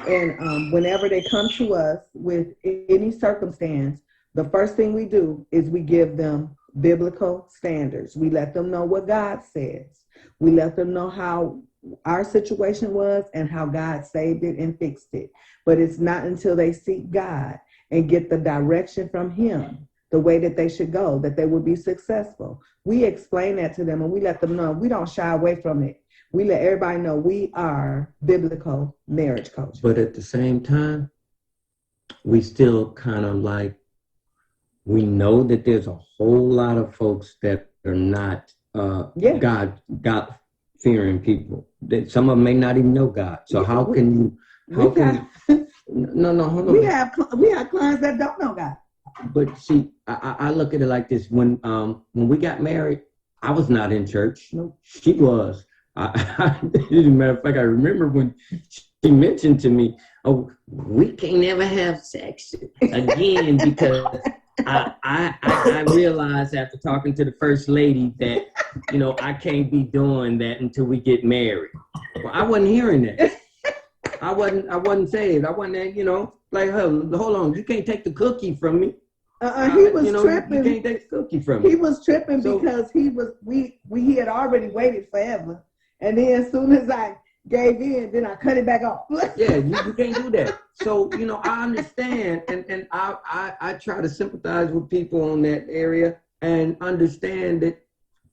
And whenever they come to us with any circumstance, the first thing we do is we give them biblical standards. We let them know what God says. We let them know how our situation was and how God saved it and fixed it. But it's not until they seek God and get the direction from him, the way that they should go, that they will be successful. We explain that to them, and we let them know. We don't shy away from it. We let everybody know we are biblical marriage coaches. But at the same time, we still kind of we know that there's a whole lot of folks that are not God fearing people. That some of them may not even know God. So how can you? Hold on. We have clients that don't know God. But see, I look at it like this: when we got married, I was not in church. No, she was. As a matter of fact, I remember when she mentioned to me, "Oh, we can't never have sex again," because I realized after talking to the first lady that I can't be doing that until we get married. Well, I wasn't hearing that. I wasn't saved. I wasn't, like her. Hold on, you can't take the cookie from me. He was tripping. You can't take the cookie from me. He was tripping because he had already waited forever. And then as soon as I gave in, then I cut it back off. Yeah, you can't do that. So, I understand, and I try to sympathize with people on that area and understand that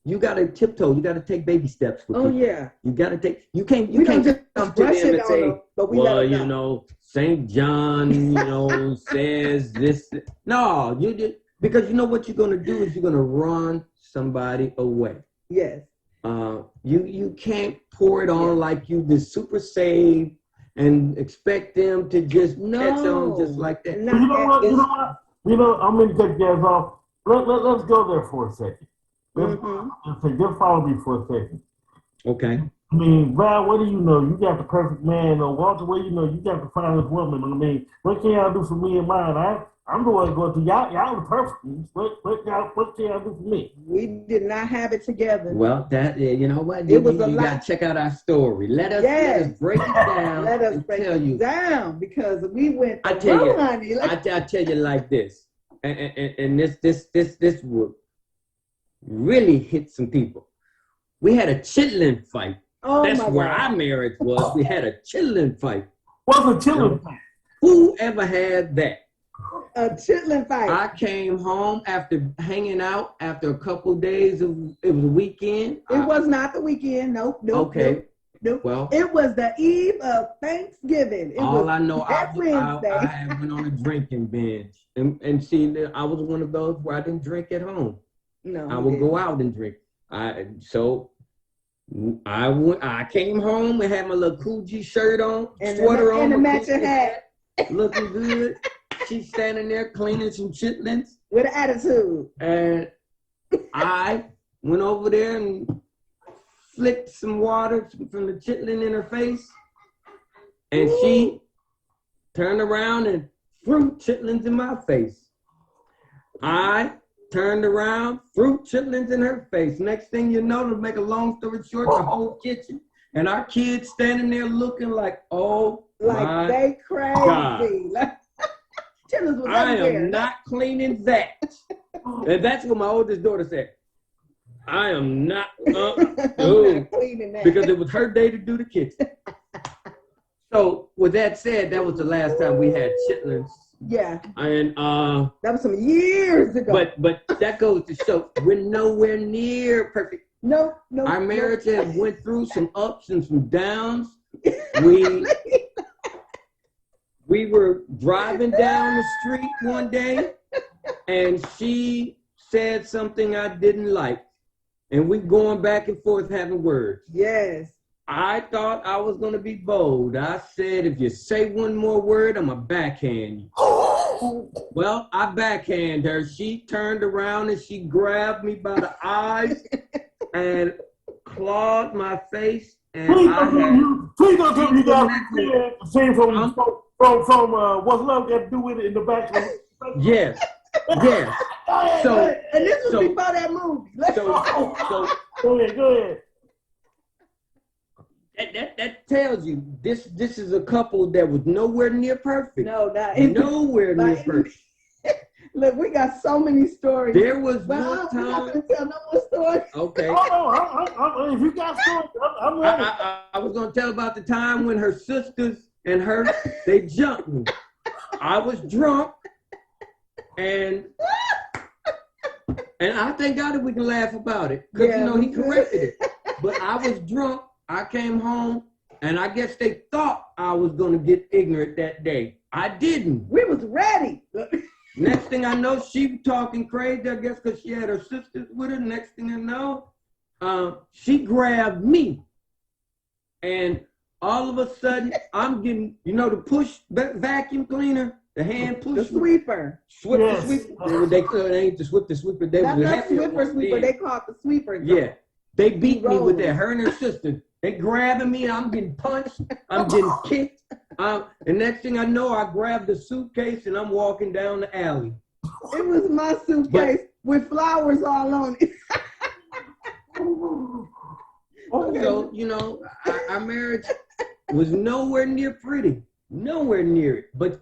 you got to tiptoe. You got to take baby steps. With people. Yeah. You got to take. You can't just come to them and say, well, St. John, says this. No, because what you're gonna do is you're gonna run somebody away. Yes. You can't pour it on like you the super saved and expect them to just catch on just like that. You know what? I'm gonna take you guys off. Let's go there for a second. Just follow me for a second. Okay. I mean, Val, what do you know? You got the perfect man. Or Walter, what do you know? You got the finest woman. I mean, what can y'all do for me and mine? I'm the one going to y'all the perfect ones. What can y'all do for me? We did not have it together. Well, that you know what? You got to check out our story. Let us break it down. Let us break it down because we went. I tell you like this, and this would really hit some people. We had a chitlin fight. That's where our marriage was. We had a chitlin fight. What's a chitlin fight? Who ever had that? A chitlin fight. I came home after hanging out after a couple of days. It was a weekend. It was not the weekend. Nope. Okay. Nope. Well, it was the eve of Thanksgiving. I know, I went on a drinking binge. And see, I was one of those where I didn't drink at home. No. I would go out and drink. So I came home and had my little Coogee shirt on, And sweater on, and the my matching Coogee hat looking good. She's standing there cleaning some chitlins. with attitude. And I went over there and flicked some water from the chitlin in her face. And she turned around and threw chitlins in my face. I turned around, threw chitlins in her face. Next thing you know, to make a long story short, the whole kitchen and our kids standing there looking like, oh, Like they crazy. God. Like, chitlins was I everywhere. am not cleaning that. And that's what my oldest daughter said. I am not, I'm not cleaning that. because it was her day to do the kitchen. So with that said, that was the last time we had chitlins. Yeah, And that was some years ago. but that goes to show we're nowhere near perfect. no. Our marriage has went through some ups and some downs. We were driving down the street one day and she said something I didn't like. And we going back and forth having words. Yes. I thought I was going to be bold. I said, if you say one more word, I'm going to backhand you. Well, I backhand her. She turned around and she grabbed me by the eyes and clawed my face. And Please I don't tell me you got the scene from What's Love Got to Do with It in the back of Yes. So, and this was so- before that movie. so Go ahead. that tells you this is a couple that was nowhere near perfect. No, not Nowhere near perfect. Look, we got so many stories. There was But one we're not time. going to tell no more stories. Okay. Oh, no, if you got stories, I'm ready. I was going to tell about the time when her sisters and her, they jumped me. I was drunk, and I thank God that we can laugh about it, because, Yeah, he corrected it. But I was drunk, I came home, and I guess they thought I was going to get ignorant that day. I didn't. We was ready. Next thing I know, she was talking crazy, I guess, because she had her sisters with her. Next thing I know, she grabbed me. And all of a sudden, I'm getting, the push vacuum cleaner, the hand push. The sweeper. Yes. The sweeper. They ain't the sweeper. They Not was the happy sweeper, then. they call it the sweeper. Yeah. They beat me with Rolling. that. Her and her sister. They grabbing me. I'm getting punched. I'm getting kicked. The next thing I know, I grabbed the suitcase and I'm walking down the alley. It was my suitcase with flowers all on it. So, our marriage was nowhere near pretty. Nowhere near it. But,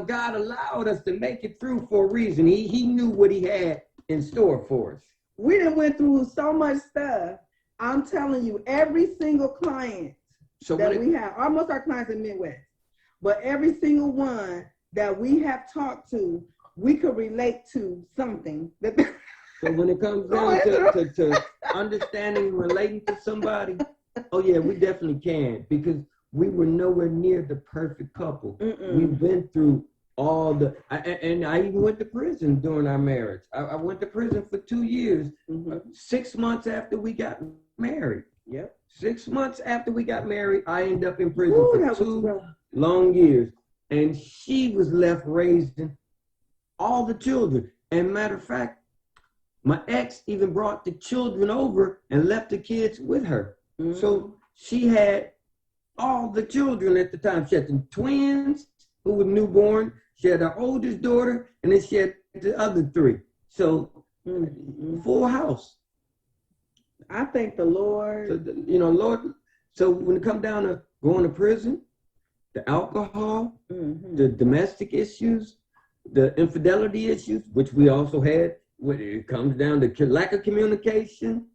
God allowed us to make it through for a reason. He knew what he had in store for us. We done went through so much stuff. I'm telling you, every single client that we have, almost our clients in Midwest, but every single one that we have talked to, we could relate to something. So when it comes down to understanding and relating to somebody, oh yeah, we definitely can, because we were nowhere near the perfect couple. We've been through all and I even went to prison during our marriage. I went to prison for 2 years, 6 months after we got married. Yep. 6 months after we got married, I ended up in prison Ooh, for that was 2 rough. long years. And she was left raising all the children. And matter of fact, my ex even brought the children over and left the kids with her. So she had all the children at the time. She had the twins who were newborn. She had her oldest daughter, and then she had the other 3. So full house. I thank the Lord. So, Lord. So when it comes down to going to prison, the alcohol, the domestic issues, the infidelity issues, which we also had, when it comes down to lack of communication,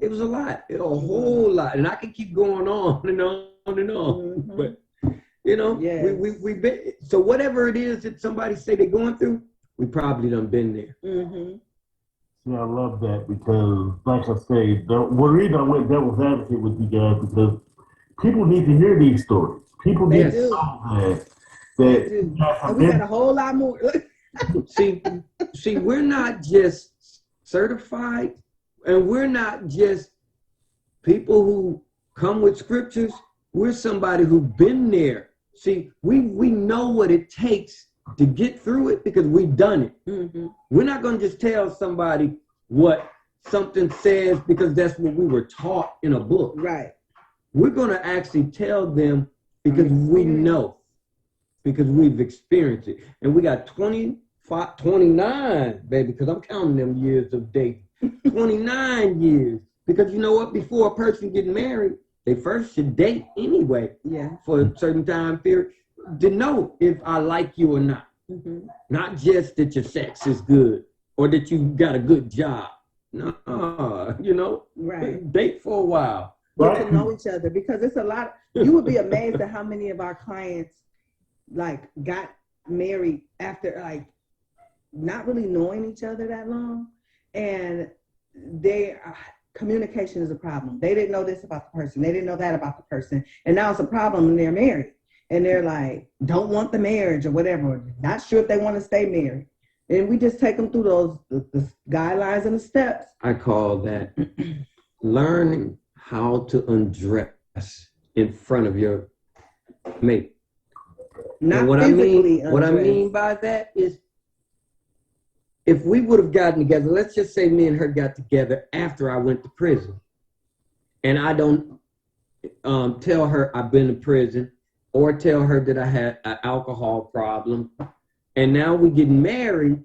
it was a lot, a whole lot, and I can keep going on and on and on. But Yes. we've been, so whatever it is that somebody say they're going through, we probably done been there. See, I love that because, like I say, the reason I went devil's advocate with you guys because people need to hear these stories. People need to know that And we got a whole lot more. See, we're not just certified. And we're not just people who come with scriptures. We're somebody who's been there. See, we know what it takes to get through it because we've done it. Mm-hmm. We're not going to just tell somebody what something says because that's what we were taught in a book. Right. We're going to actually tell them because we know, because we've experienced it. And we got 29, baby, because I'm counting them years of dating. 29 years. Because you know what? Before a person gets married, they first should date anyway. Yeah. For a certain time period to know if I like you or not. Mm-hmm. Not just that your sex is good or that you got a good job. No, you know, right. Date for a while. Get to know each other because it's a lot. You would be amazed at how many of our clients like got married after like not really knowing each other that long, and communication is a problem. They didn't know this about the person. They didn't know that about the person, and now it's a problem when they're married and they're like don't want the marriage or whatever, not sure if they want to stay married. And we just take them through the guidelines and the steps. I call that learning how to undress in front of your mate. Not what physically what I mean by that is if we would have gotten together, let's just say me and her got together after I went to prison, and I don't tell her I've been to prison or tell her that I had an alcohol problem, and now we get married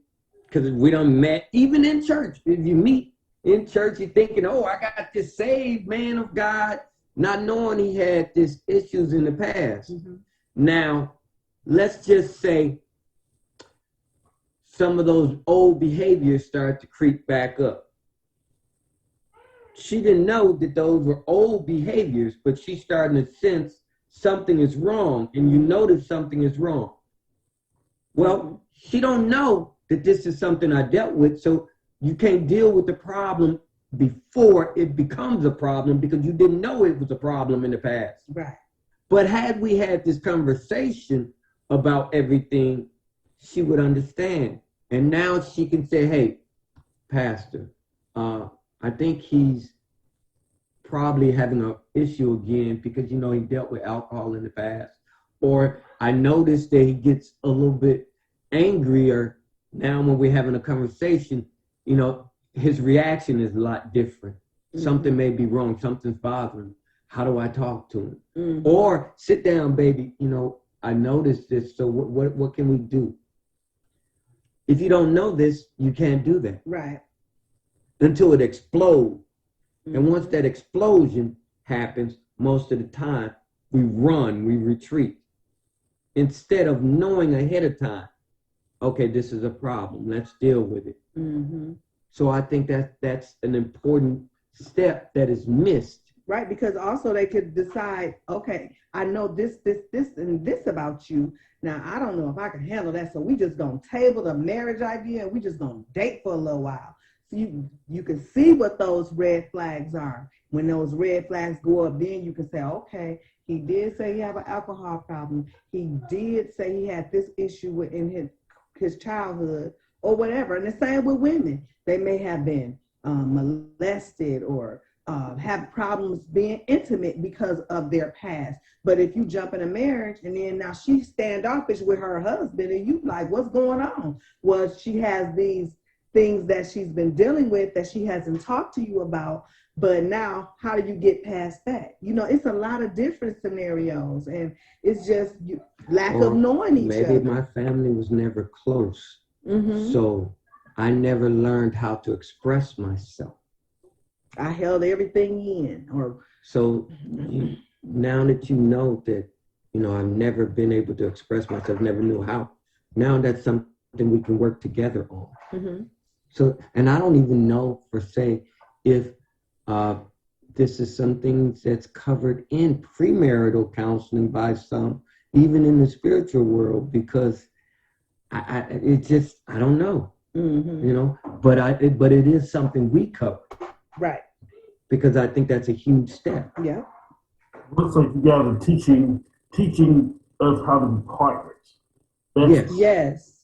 because we done met, even in church. If you meet in church, you're thinking, oh, I got this saved man of God, not knowing he had these issues in the past. Mm-hmm. Now, let's just say some of those old behaviors start to creep back up. She didn't know that those were old behaviors, but she's starting to sense something is wrong, and you notice something is wrong. Well, she don't know that this is something I dealt with, so you can't deal with the problem before it becomes a problem because you didn't know it was a problem in the past. Right. But had we had this conversation about everything, she would understand. And now she can say, hey, Pastor, I think he's probably having an issue again because, you know, he dealt with alcohol in the past. Or I noticed that he gets a little bit angrier now when we're having a conversation. You know, his reaction is a lot different. Mm-hmm. Something may be wrong. Something's bothering him. How do I talk to him? Mm-hmm. Or sit down, baby. You know, I noticed this. So what can we do? If you don't know this, you can't do that. Right. Until it explodes. Mm-hmm. And once that explosion happens, most of the time, we run, we retreat. Instead of knowing ahead of time, okay, this is a problem. Let's deal with it. Mm-hmm. So I think that's an important step that is missed. Right, because also they could decide, okay, I know this, and this about you. Now, I don't know if I can handle that, so we just going to table the marriage idea, and we just going to date for a little while. So you can see what those red flags are. When those red flags go up, then you can say, okay, he did say he had an alcohol problem. He did say he had this issue in his childhood or whatever. And the same with women. They may have been molested or have problems being intimate because of their past. But if you jump in a marriage and then now she's standoffish with her husband and you like, what's going on? Well, she has these things that she's been dealing with that she hasn't talked to you about. But now, how do you get past that? You know, it's a lot of different scenarios, and it's just lack of knowing each other. Maybe my family was never close, so I never learned how to express myself. I held everything in. So now that you know that, you know, I've never been able to express myself, never knew how. Now that's something we can work together on. Mm-hmm. So, and I don't even know per se if this is something that's covered in premarital counseling by some, even in the spiritual world, because I don't know, you know, but it is something we cover. Right. Because I think that's a huge step. Yeah. Looks like you guys are teaching us how to be partners. Yes.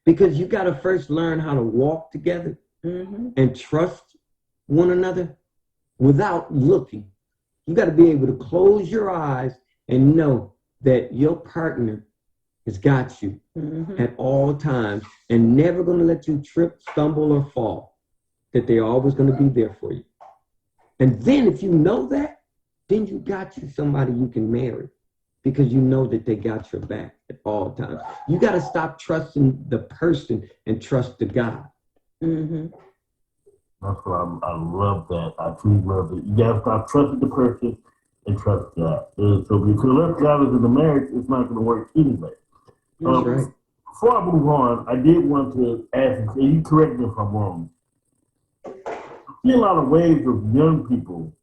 Because you got to first learn how to walk together and trust one another without looking. You got to be able to close your eyes and know that your partner has got you at all times and never going to let you trip, stumble, or fall, that they're always going to be there for you. And then if you know that, then you got you somebody you can marry because you know that they got your back at all times. You got to stop trusting the person and trust the God. That's what I love that. I truly love it. You gotta stop trusting the person and trust God. So if you let God is in the marriage, it's not going to work anyway. That's right. Before I move on, I did want to ask, and you correct me if I'm wrong. I see a lot of waves of young people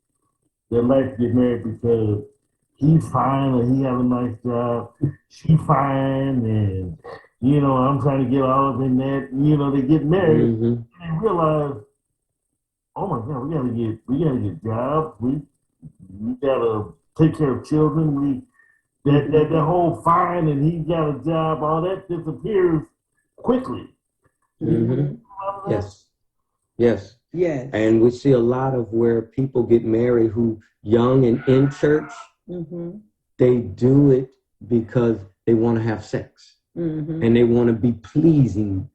that like to get married because he's fine or he have a nice job, she fine, and I'm trying to get all up in that. They get married and they realize, oh my God, we gotta get jobs. We gotta take care of children. That whole fine and he got a job, all that disappears quickly. Yes. And we see a lot of where people get married who young and in church, they do it because they want to have sex and they want to be pleasing,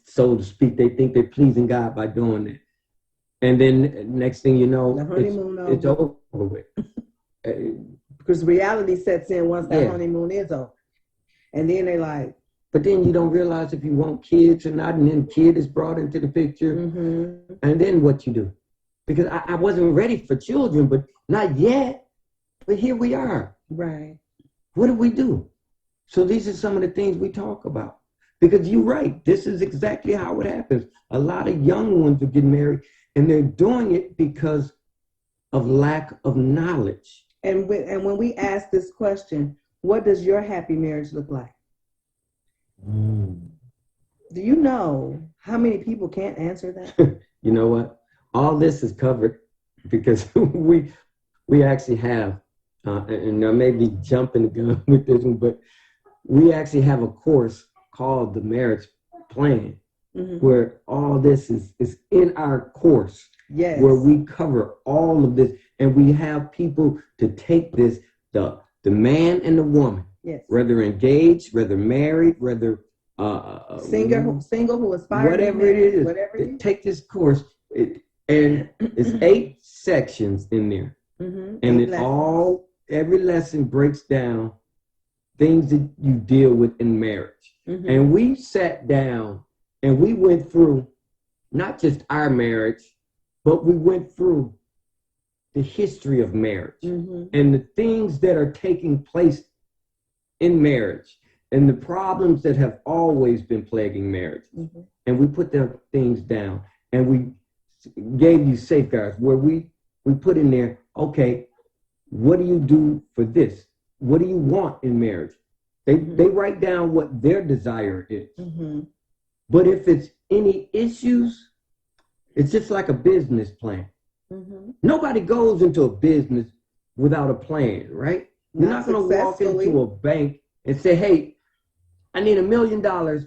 so to speak. They think they're pleasing God by doing it. And then next thing you know, it's over with. Because reality sets in once that honeymoon is over. And then they like. But then you don't realize if you want kids or not, and then kid is brought into the picture. And then what you do? Because I wasn't ready for children, but not yet. But here we are. Right. What do we do? So these are some of the things we talk about. Because you're right. This is exactly how it happens. A lot of young ones are getting married, and they're doing it because of lack of knowledge. And when we ask this question, what does your happy marriage look like? Do you know how many people can't answer that? You know what? All this is covered because we actually have, and I may be jumping the gun with this one, but we actually have a course called the Marriage Plan, where all this is in our course. Yes. Where we cover all of this, and we have people to take this, the man and the woman, whether engaged, whether married, whether single who aspires, whatever it is, take this course, and it's 8 sections in there, and every lesson breaks down things that you deal with in marriage, and we sat down and we went through not just our marriage, but we went through the history of marriage and the things that are taking place in marriage and the problems that have always been plaguing marriage. And we put the things down and we gave you safeguards where we put in there, okay, what do you do for this? What do you want in marriage? They write down what their desire is. But if it's any issues, it's just like a business plan. Nobody goes into a business without a plan, right? You're not going to walk into a bank and say, hey, I need $1 million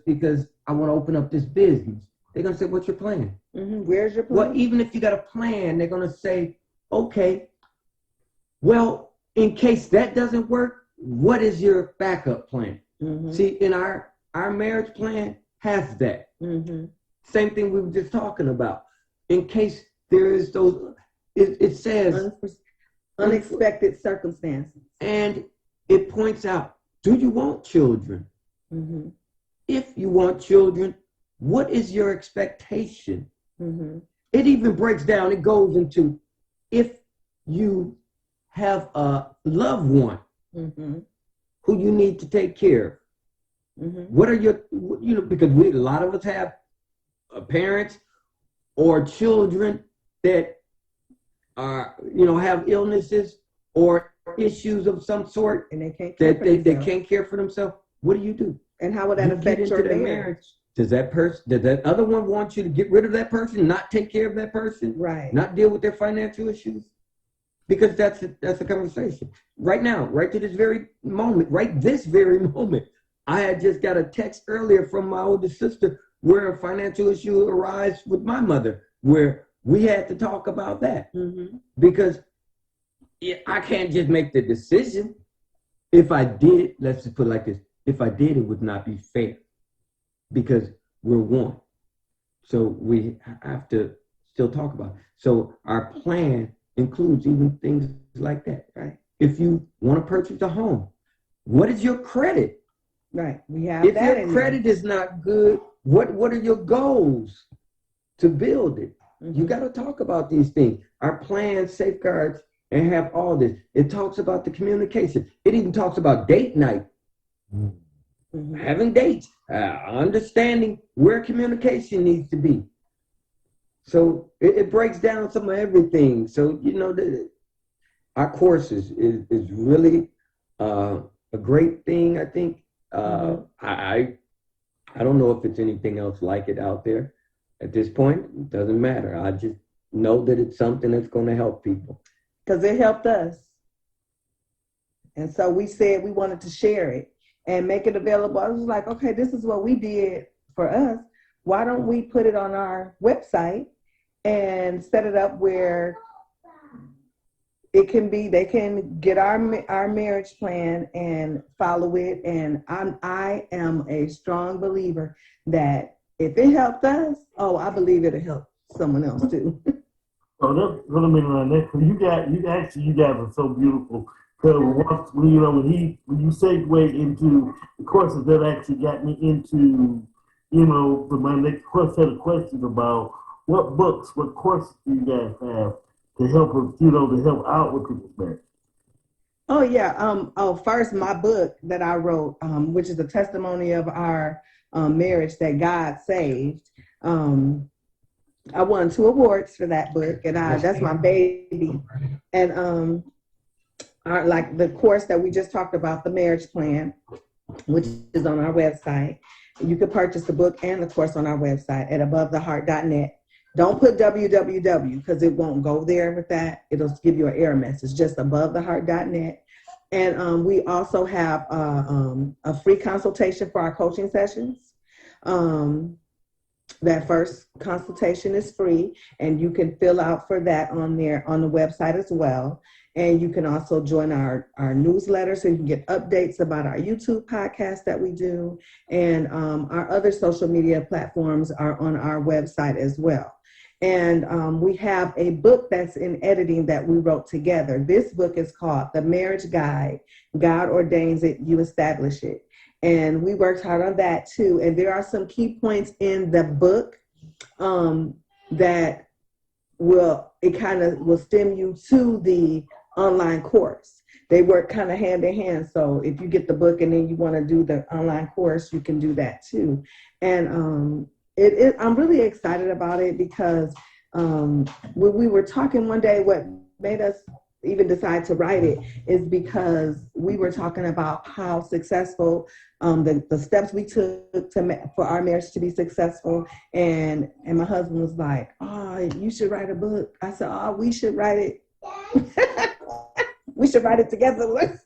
because I want to open up this business. They're going to say, what's your plan? Where's your plan? Well, even if you got a plan, they're going to say, okay, well, in case that doesn't work, what is your backup plan? See, in our marriage plan has that. Same thing we were just talking about. In case there is those, it says unexpected circumstances. And it points out, do you want children? If you want children, what is your expectation? It even breaks down, it goes into if you have a loved one who you need to take care of. What are your, because a lot of us have parents or children that are, have illnesses or issues of some sort, and they can't they can't care for themselves. What do you do? And how would that affect your marriage? Does that other one want you to get rid of that person, not take care of that person, right? Not deal with their financial issues? Because that's the conversation right now, right to this very moment, I had just got a text earlier from my older sister where a financial issue arose with my mother, where we had to talk about that. Because I can't just make the decision. If I did, let's just put it like this. If I did, it would not be fair because we're one. So we have to still talk about it. So our plan includes even things like that, right? If you want to purchase a home, what is your credit? Right. We have if that. If your credit is not good, what are your goals to build it? You got to talk about these things. Our plan safeguards and have all this. It talks about the communication. It even talks about date night. Having dates, understanding where communication needs to be. So it breaks down some of everything. So, you know, our course is really a great thing, I think. I don't know if it's anything else like it out there at this point. It doesn't matter. I just know that it's something that's going to help people. Because it helped us. And so we said we wanted to share it and make it available. I was like, okay, this is what we did for us. Why don't we put it on our website and set it up where it can be, they can get our marriage plan and follow it. And I am a strong believer that if it helped us, I believe it'll help someone else too. Oh, that's what I mean around that. You guys are so beautiful. Because when you segue into the courses, that actually got me into, for my next set of questions about what books, what courses do you guys have to help us, to help out with people's marriage? Oh yeah. First, my book that I wrote, which is a testimony of our marriage that God saved. I won 2 awards for that book, and that's my baby. And like the course that we just talked about, the marriage plan, which is on our website. You can purchase the book and the course on our website at abovetheheart.net. Don't put www because it won't go there with that. It'll give you an error message, just abovetheheart.net. And we also have a free consultation for our coaching sessions. That first consultation is free, and you can fill out for that on there on the website as well. And you can also join our newsletter so you can get updates about our YouTube podcast that we do. And our other social media platforms are on our website as well. And we have a book that's in editing that we wrote together. This book is called The Marriage Guide. God Ordains It, You Establish It. And we worked hard on that too. And there are some key points in the book that will stem you to the online course. They work kind of hand in hand. So if you get the book and then you want to do the online course, you can do that too. And I'm really excited about it because when we were talking one day, what made us even decide to write it is because we were talking about how successful the steps we took for our marriage to be successful. And my husband was like, you should write a book. I said, we should write it. We should write it together.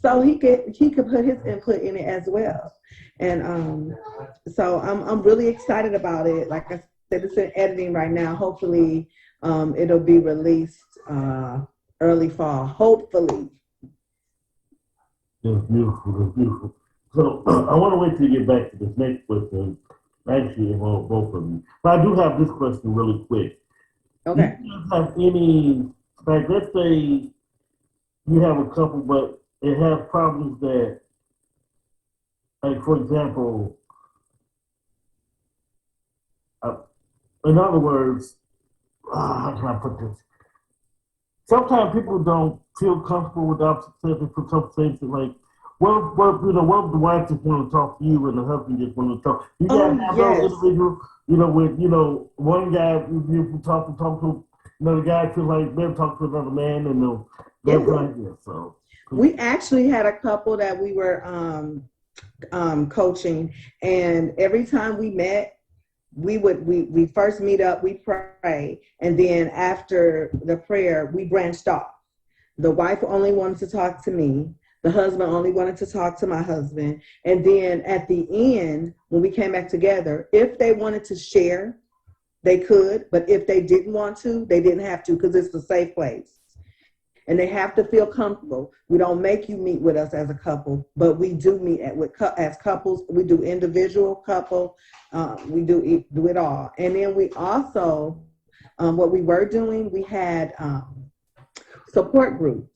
So he could put his input in it as well. And so I'm really excited about it. Like I said, it's in editing right now. Hopefully it'll be released early fall, hopefully. That's beautiful. That's beautiful. So I want to wait till you get back to this next question. Actually, involve both of you. But I do have this question really quick. Okay. Do you have any, like, let's say you have a couple, but it has problems that, like, for example, in other words, how can I put this? Sometimes people don't feel comfortable with opposite sex for some things like, what if the wife just want to talk to you and the husband just want to talk? You guys have those individuals, with, one guy, you talk to, the guy feels like they'll talk to another man and they'll like this. So we actually had a couple that we were coaching, and every time we met, we first meet up, we pray, and then after the prayer, we branched off. The wife only wanted to talk to me. The husband only wanted to talk to my husband. And then at the end, when we came back together, if they wanted to share, they could. But if they didn't want to, they didn't have to, because it's a safe place. And they have to feel comfortable. We don't make you meet with us as a couple, but we do meet as couples. We do individual, couple. We do it all. And then we also, what we were doing, we had support groups.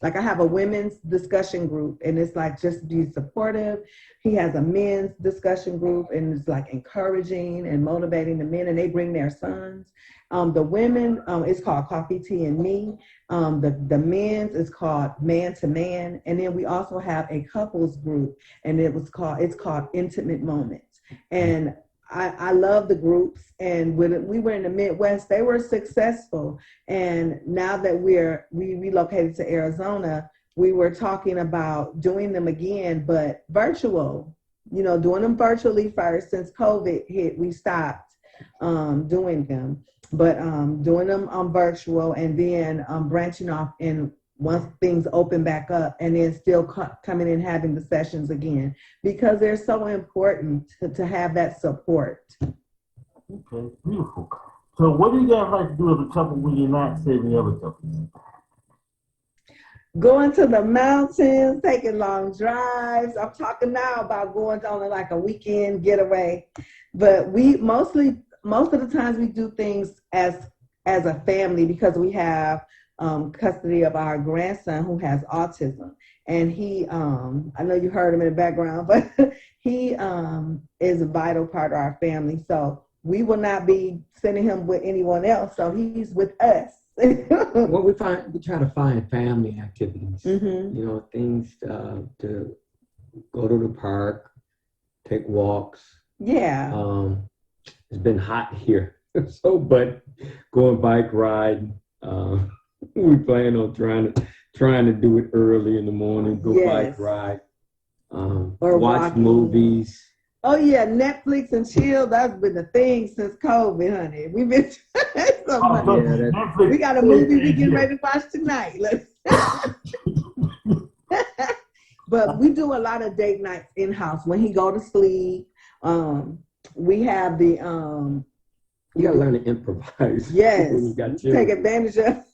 Like I have a women's discussion group, and it's like just be supportive. He has a men's discussion group, and it's like encouraging and motivating the men, and they bring their sons. The women, it's called Coffee, Tea, and Me. The men's is called Man to Man, and then we also have a couples group, and it's called Intimate Moments. And I love the groups, and when we were in the Midwest, they were successful. And now that we relocated to Arizona, we were talking about doing them again, but virtual, doing them virtually first. Since COVID hit, we stopped doing them, but doing them on virtual, and then branching off in once things open back up, and then still coming in having the sessions again, because they're so important to have that support. Okay, beautiful. So what do you guys like to do as a couple when you're not seeing the other couples? Going to the mountains, taking long drives. I'm talking now about going on like a weekend getaway, but we most of the times we do things as a family, because we have custody of our grandson who has autism, and he I know you heard him in the background, but he is a vital part of our family, so we will not be sending him with anyone else, so he's with us. Well, we try to find family activities, Mm-hmm. Things to go to the park, take walks. Yeah. It's been hot here, but going bike riding. We plan on trying to do it early in the morning. Go Yes. bike ride, Or watch walking. movies. Oh yeah, Netflix and chill. That's been the thing since COVID, honey. We've been trying so much. Netflix. We got a movie we get ready to watch tonight. But we do a lot of date nights in house when he go to sleep. We have the You gotta learn to improvise. yes, when you got take children. advantage of.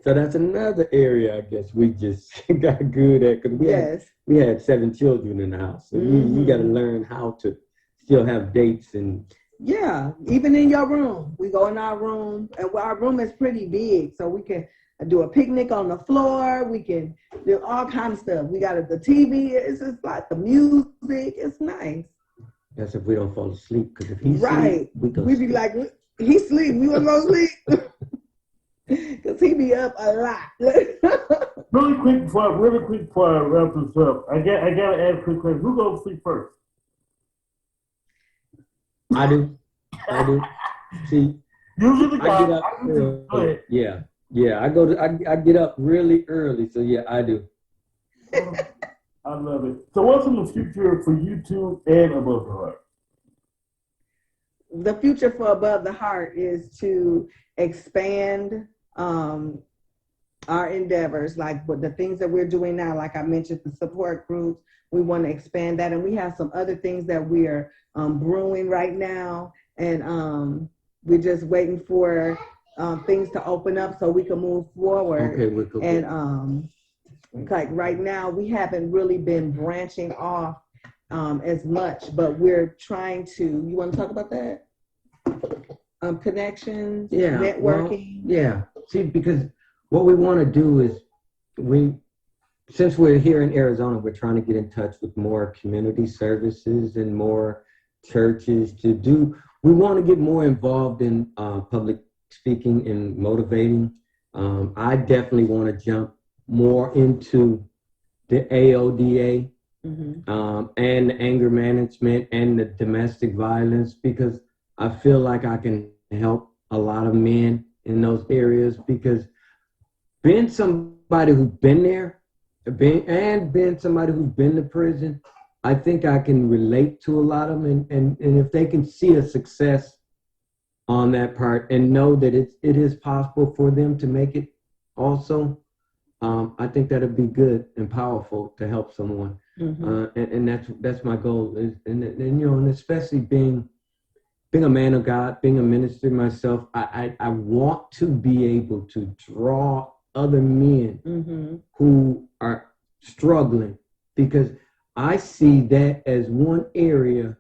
So that's another area I guess we just got good at, because Yes. we had 7 children in the house. So you got to learn how to still have dates and. Yeah, even in your room. We go in our room, and our room is pretty big, so we can do a picnic on the floor. We can do all kinds of stuff. We got the TV. It's just like the music. It's nice. That's if we don't fall asleep, because if he's Right. asleep, We be like, he sleep. We want to go sleep. Because he be up a lot. Really quick before I wrap this up, I gotta ask a quick question. Who goes to sleep first? I do. See, Usually the I get guy. up Go ahead. Yeah. I get up really early, so yeah, I do. I love it. So what's in the future for YouTube and Above the Heart? The future for Above the Heart is to expand our endeavors, like with the things that we're doing now. Like I mentioned, the support groups, we want to expand that, and we have some other things that we are brewing right now, and we're just waiting for things to open up so we can move forward. Okay, we're cool. And like right now, we haven't really been branching off as much, but we're trying to. You want to talk about that? Connections, networking. Well, yeah. See, because what we want to do is since we're here in Arizona, we're trying to get in touch with more community services and more churches we want to get more involved in public speaking and motivating. I definitely want to jump more into the AODA and the anger management and the domestic violence, because I feel like I can help a lot of men in those areas, because being somebody who's been there, being somebody who's been to prison, I think I can relate to a lot of them, and if they can see a success on that part and know that it is possible for them to make it also, I think that'd be good and powerful to help someone. Mm-hmm. And that's my goal. And especially being a man of God, being a minister myself, I want to be able to draw other men Mm-hmm. who are struggling, because I see that as one area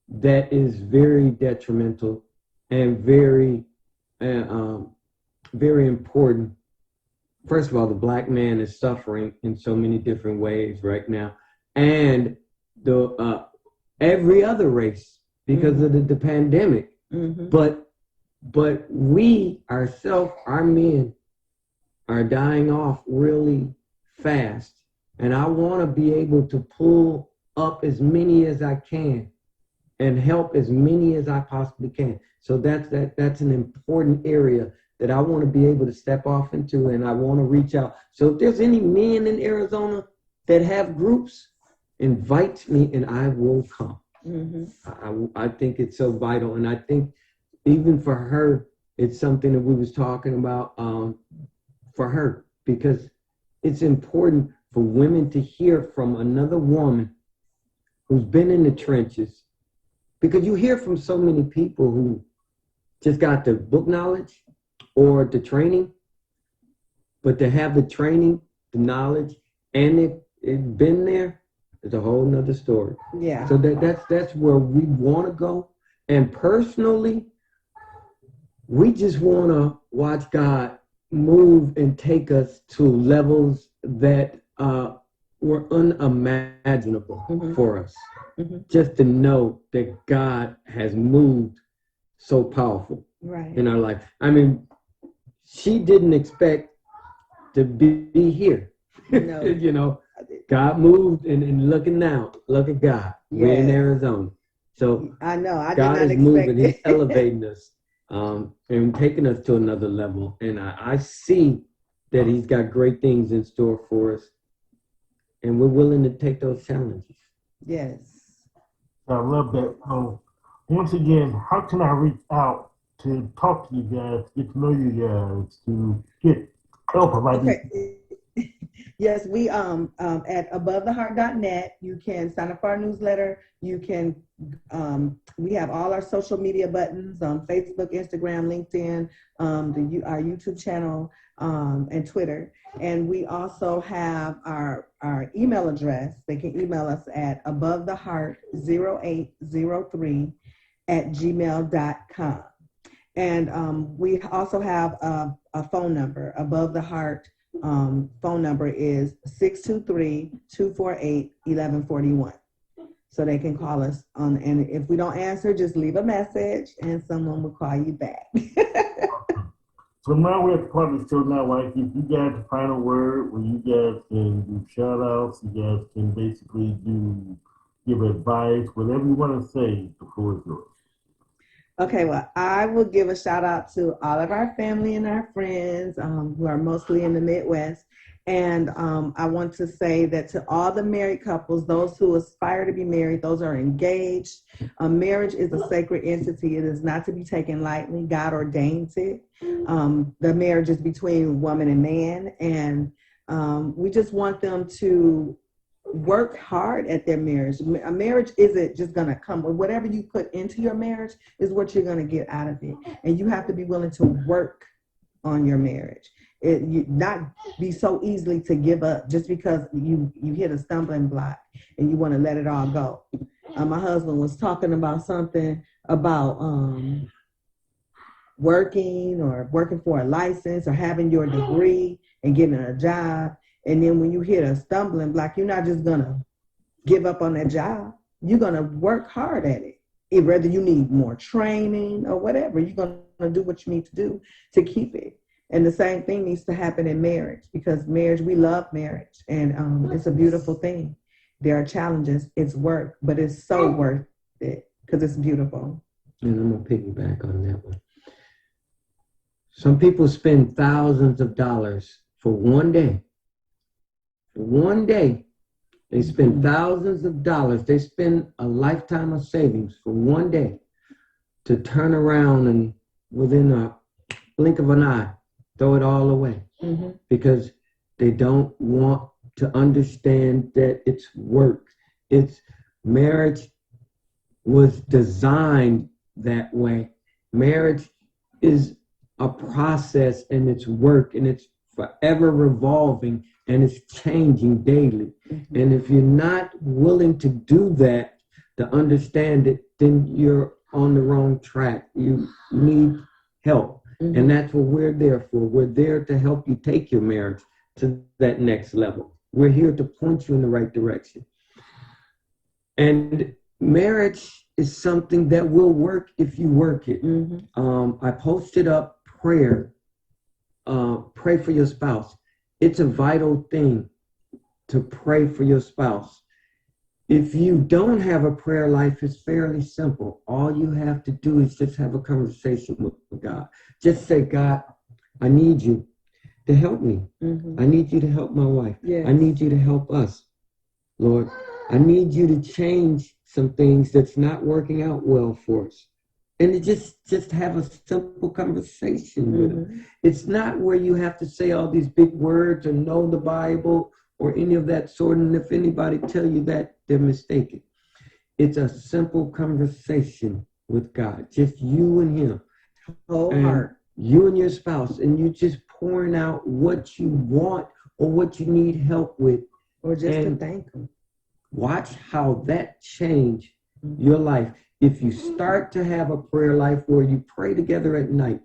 that is very detrimental and very, very important. First of all, the Black man is suffering in so many different ways right now, and the every other race because of the pandemic. Mm-hmm. But we ourselves, our men, are dying off really fast, and I want to be able to pull up as many as I can and help as many as I possibly can. So that's an important area that I want to be able to step off into, and I want to reach out. So if there's any men in Arizona that have groups, invite me and I will come. Mm-hmm. I think it's so vital, and I think even for her, it's something that we was talking about for her, because it's important for women to hear from another woman who's been in the trenches, because you hear from so many people who just got the book knowledge or the training, but to have the training, the knowledge, and it been there is a whole nother story. Yeah. So that's where we want to go. And personally, we just want to watch God move and take us to levels that were unimaginable for us. Mm-hmm. Just to know that God has moved so powerful in our life. I mean, she didn't expect to be here. No. God moved, and looking now, look at God. We're in Arizona. So I know. I God did not is moving. expect He's it. elevating us and taking us to another level. And I see that He's got great things in store for us. And we're willing to take those challenges. Yes. I love that. Once again, how can I reach out to talk to you guys, get to know you guys, to get help? Okay. Yes, we at abovetheheart.net, you can sign up for our newsletter. You can we have all our social media buttons on Facebook, Instagram, LinkedIn, our YouTube channel, and Twitter. And we also have our email address. They can email us at abovetheheart0803@gmail.com. And we also have a phone number. Above the Heart phone number is 623-248-1141. So they can call us on, and if we don't answer, just leave a message and someone will call you back. So now we're at the part of the show now, like if you guys the final word where you guys can do shout outs, you guys can basically give advice, whatever you want to say, the floor is yours. Okay, well, I will give a shout out to all of our family and our friends who are mostly in the Midwest. And I want to say that to all the married couples, those who aspire to be married, those are engaged, marriage is a sacred entity. It is not to be taken lightly. God ordains it. The marriage is between woman and man. And we just want them to work hard at their marriage. A marriage isn't just going to come, but whatever you put into your marriage is what you're going to get out of it. And you have to be willing to work on your marriage. Not be so easily to give up just because you hit a stumbling block and you want to let it all go. My husband was talking about something about working for a license or having your degree and getting a job. And then when you hit a stumbling block, you're not just going to give up on that job. You're going to work hard at it. Whether you need more training or whatever, you're going to do what you need to do to keep it. And the same thing needs to happen in marriage, because marriage, we love marriage, and it's a beautiful thing. There are challenges, it's work, but it's so worth it because it's beautiful. And I'm going to piggyback on that one. Some people spend thousands of dollars for one day. For one day, they spend thousands of dollars. They spend a lifetime of savings for one day to turn around and within a blink of an eye, throw it all away. Mm-hmm. Because They don't want to understand that it's work. It's marriage was designed that way. Marriage is a process, and it's work, and it's forever revolving, and it's changing daily. Mm-hmm. And if you're not willing to do that, to understand it, then you're on the wrong track. You need help. Mm-hmm. And that's what we're there for. We're there to help you take your marriage to that next level. We're here to point you in the right direction. And marriage is something that will work if you work it. Mm-hmm. I posted up prayer. Pray for your spouse. It's a vital thing to pray for your spouse. If you don't have a prayer life, it's fairly simple. All you have to do is just have a conversation with God. Just say, God, I need you to help me. Mm-hmm. I need you to help my wife. Yes. I need you to help us. Lord, I need you to change some things that's not working out well for us. And to just have a simple conversation with him. It's not where you have to say all these big words or know the Bible or any of that sort. And if anybody tell you that, they're mistaken. It's a simple conversation with God. Just you and him. Whole heart. You and your spouse. And you just pouring out what you want or what you need help with. Or just to thank him. Watch how that change your life. If you start to have a prayer life where you pray together at night,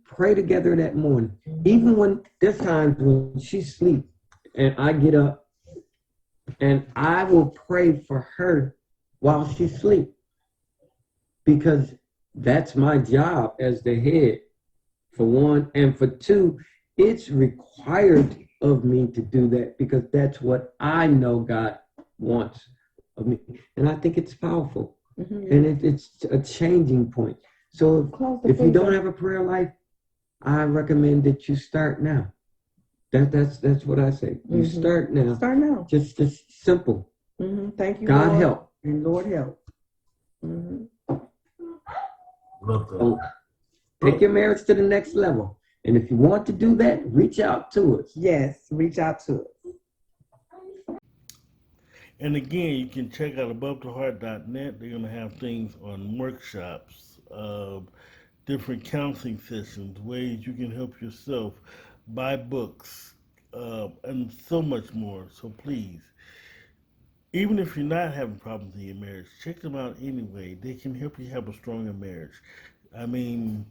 pray together that morning, even when there's times when she sleeps and I get up and I will pray for her while she sleeps, because that's my job as the head, for one. And for two, it's required of me to do that because that's what I know God wants of me. And I think it's powerful. Mm-hmm. And it's a changing point. So if you don't have a prayer life, I recommend that you start now. That's what I say. You start now. Start now. Just simple. Mm-hmm. Thank you, God Lord, help. And Lord help. Mm-hmm. So take your marriage to the next level. And if you want to do that, reach out to us. Yes, reach out to us. And again, you can check out AboveTheHeart.net. They're going to have things on workshops, different counseling sessions, ways you can help yourself, buy books, and so much more. So please, even if you're not having problems in your marriage, check them out anyway. They can help you have a stronger marriage. I mean,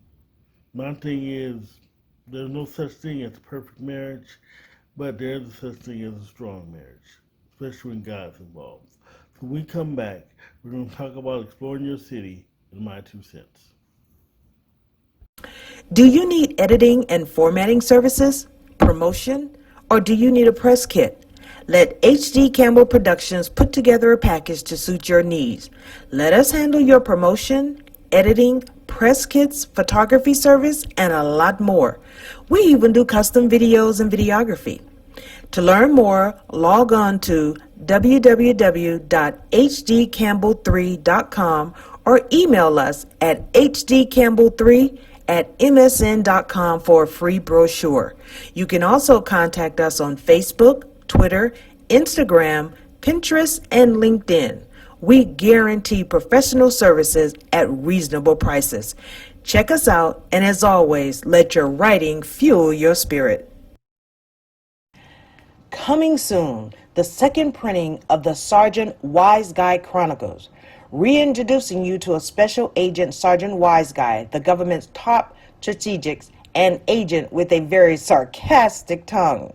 my thing is, there's no such thing as a perfect marriage, but there's a such thing as a strong marriage, especially when God's involved. So when we come back, we're going to talk about exploring your city in my 2 cents. Do you need editing and formatting services, promotion, or do you need a press kit? Let HD Campbell Productions put together a package to suit your needs. Let us handle your promotion, editing, press kits, photography service, and a lot more. We even do custom videos and videography. To learn more, log on to www.hdcampbell3.com or email us at hdcampbell3@msn.com for a free brochure. You can also contact us on Facebook, Twitter, Instagram, Pinterest, and LinkedIn. We guarantee professional services at reasonable prices. Check us out, and as always, let your writing fuel your spirit. Coming soon, the second printing of the Sergeant Wise Guy Chronicles, reintroducing you to a special agent, Sergeant Wise Guy, the government's top strategics and agent with a very sarcastic tongue.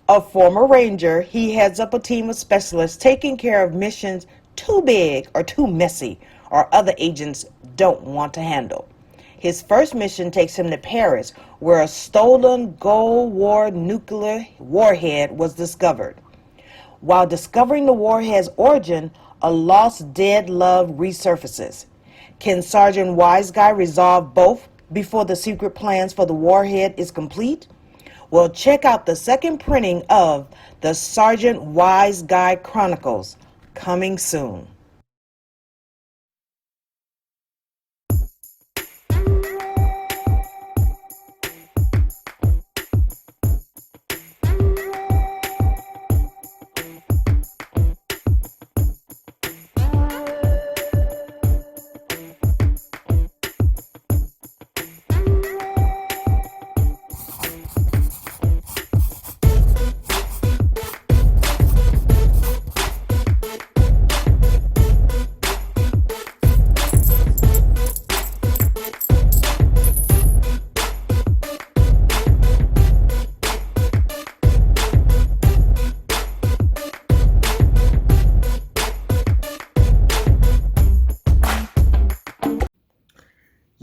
A former Ranger, he heads up a team of specialists taking care of missions too big or too messy or other agents don't want to handle. His first mission takes him to Paris, where a stolen Cold War nuclear warhead was discovered. While discovering the warhead's origin, a lost dead love resurfaces. Can Sergeant Wise Guy resolve both before the secret plans for the warhead is complete? Well, check out the second printing of the Sergeant Wise Guy Chronicles, coming soon.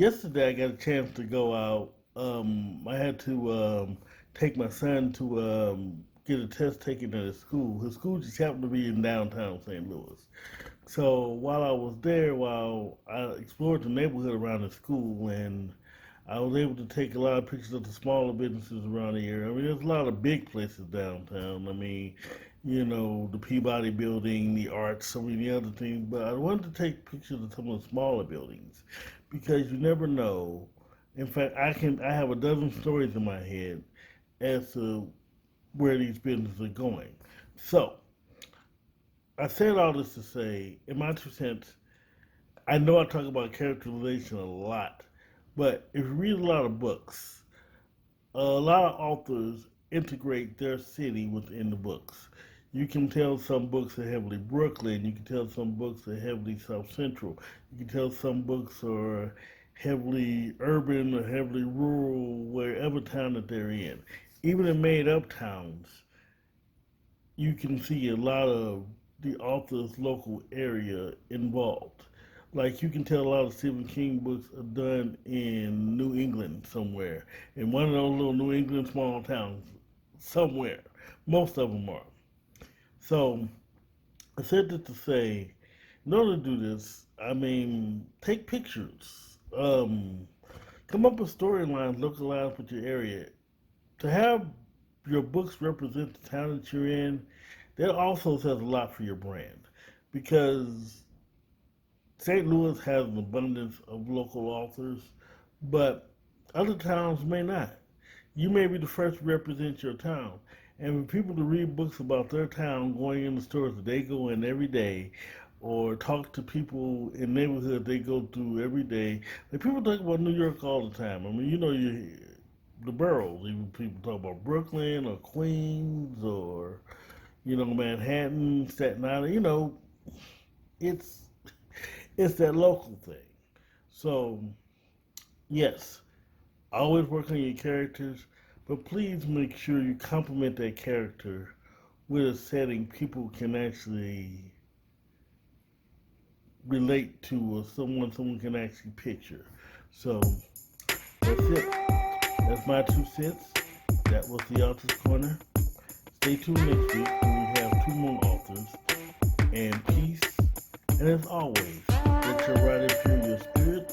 yesterday I got a chance to go out. I had to take my son to get a test taken at his school. His school just happened to be in downtown St. Louis. So while I was there, while I explored the neighborhood around the school, and I was able to take a lot of pictures of the smaller businesses around the area. I mean, there's a lot of big places downtown. I mean, the Peabody Building, the Arts, so many other things. But I wanted to take pictures of some of the smaller buildings because you never know. In fact, I have a dozen stories in my head as to where these businesses are going. So I said all this to say, in my 2 cents, I know I talk about characterization a lot, but if you read a lot of books, a lot of authors integrate their city within the books. You can tell some books are heavily Brooklyn. You can tell some books are heavily South Central. You can tell some books are heavily urban or heavily rural, wherever town that they're in. Even in made-up towns, you can see a lot of the author's local area involved. Like you can tell a lot of Stephen King books are done in New England somewhere, in one of those little New England small towns somewhere. Most of them are. So I said this to say, in order to do this, I mean, take pictures. Come up with storylines localized with your area. To have your books represent the town that you're in, that also says a lot for your brand. Because St. Louis has an abundance of local authors, but other towns may not. You may be the first to represent your town. And for people to read books about their town, going in the stores that they go in every day, or talk to people in neighborhoods they go through every day. Like people talk about New York all the time. I mean, the boroughs. Even people talk about Brooklyn or Queens or Manhattan, Staten Island. It's it's that local thing. So yes, always work on your characters, but please make sure you complement that character with a setting people can actually relate to, or someone can actually picture. So that's it. That's my 2 cents. That was the Author's Corner. Stay tuned next week when we have two more authors. And peace. And as always, let your writing fuel your spirit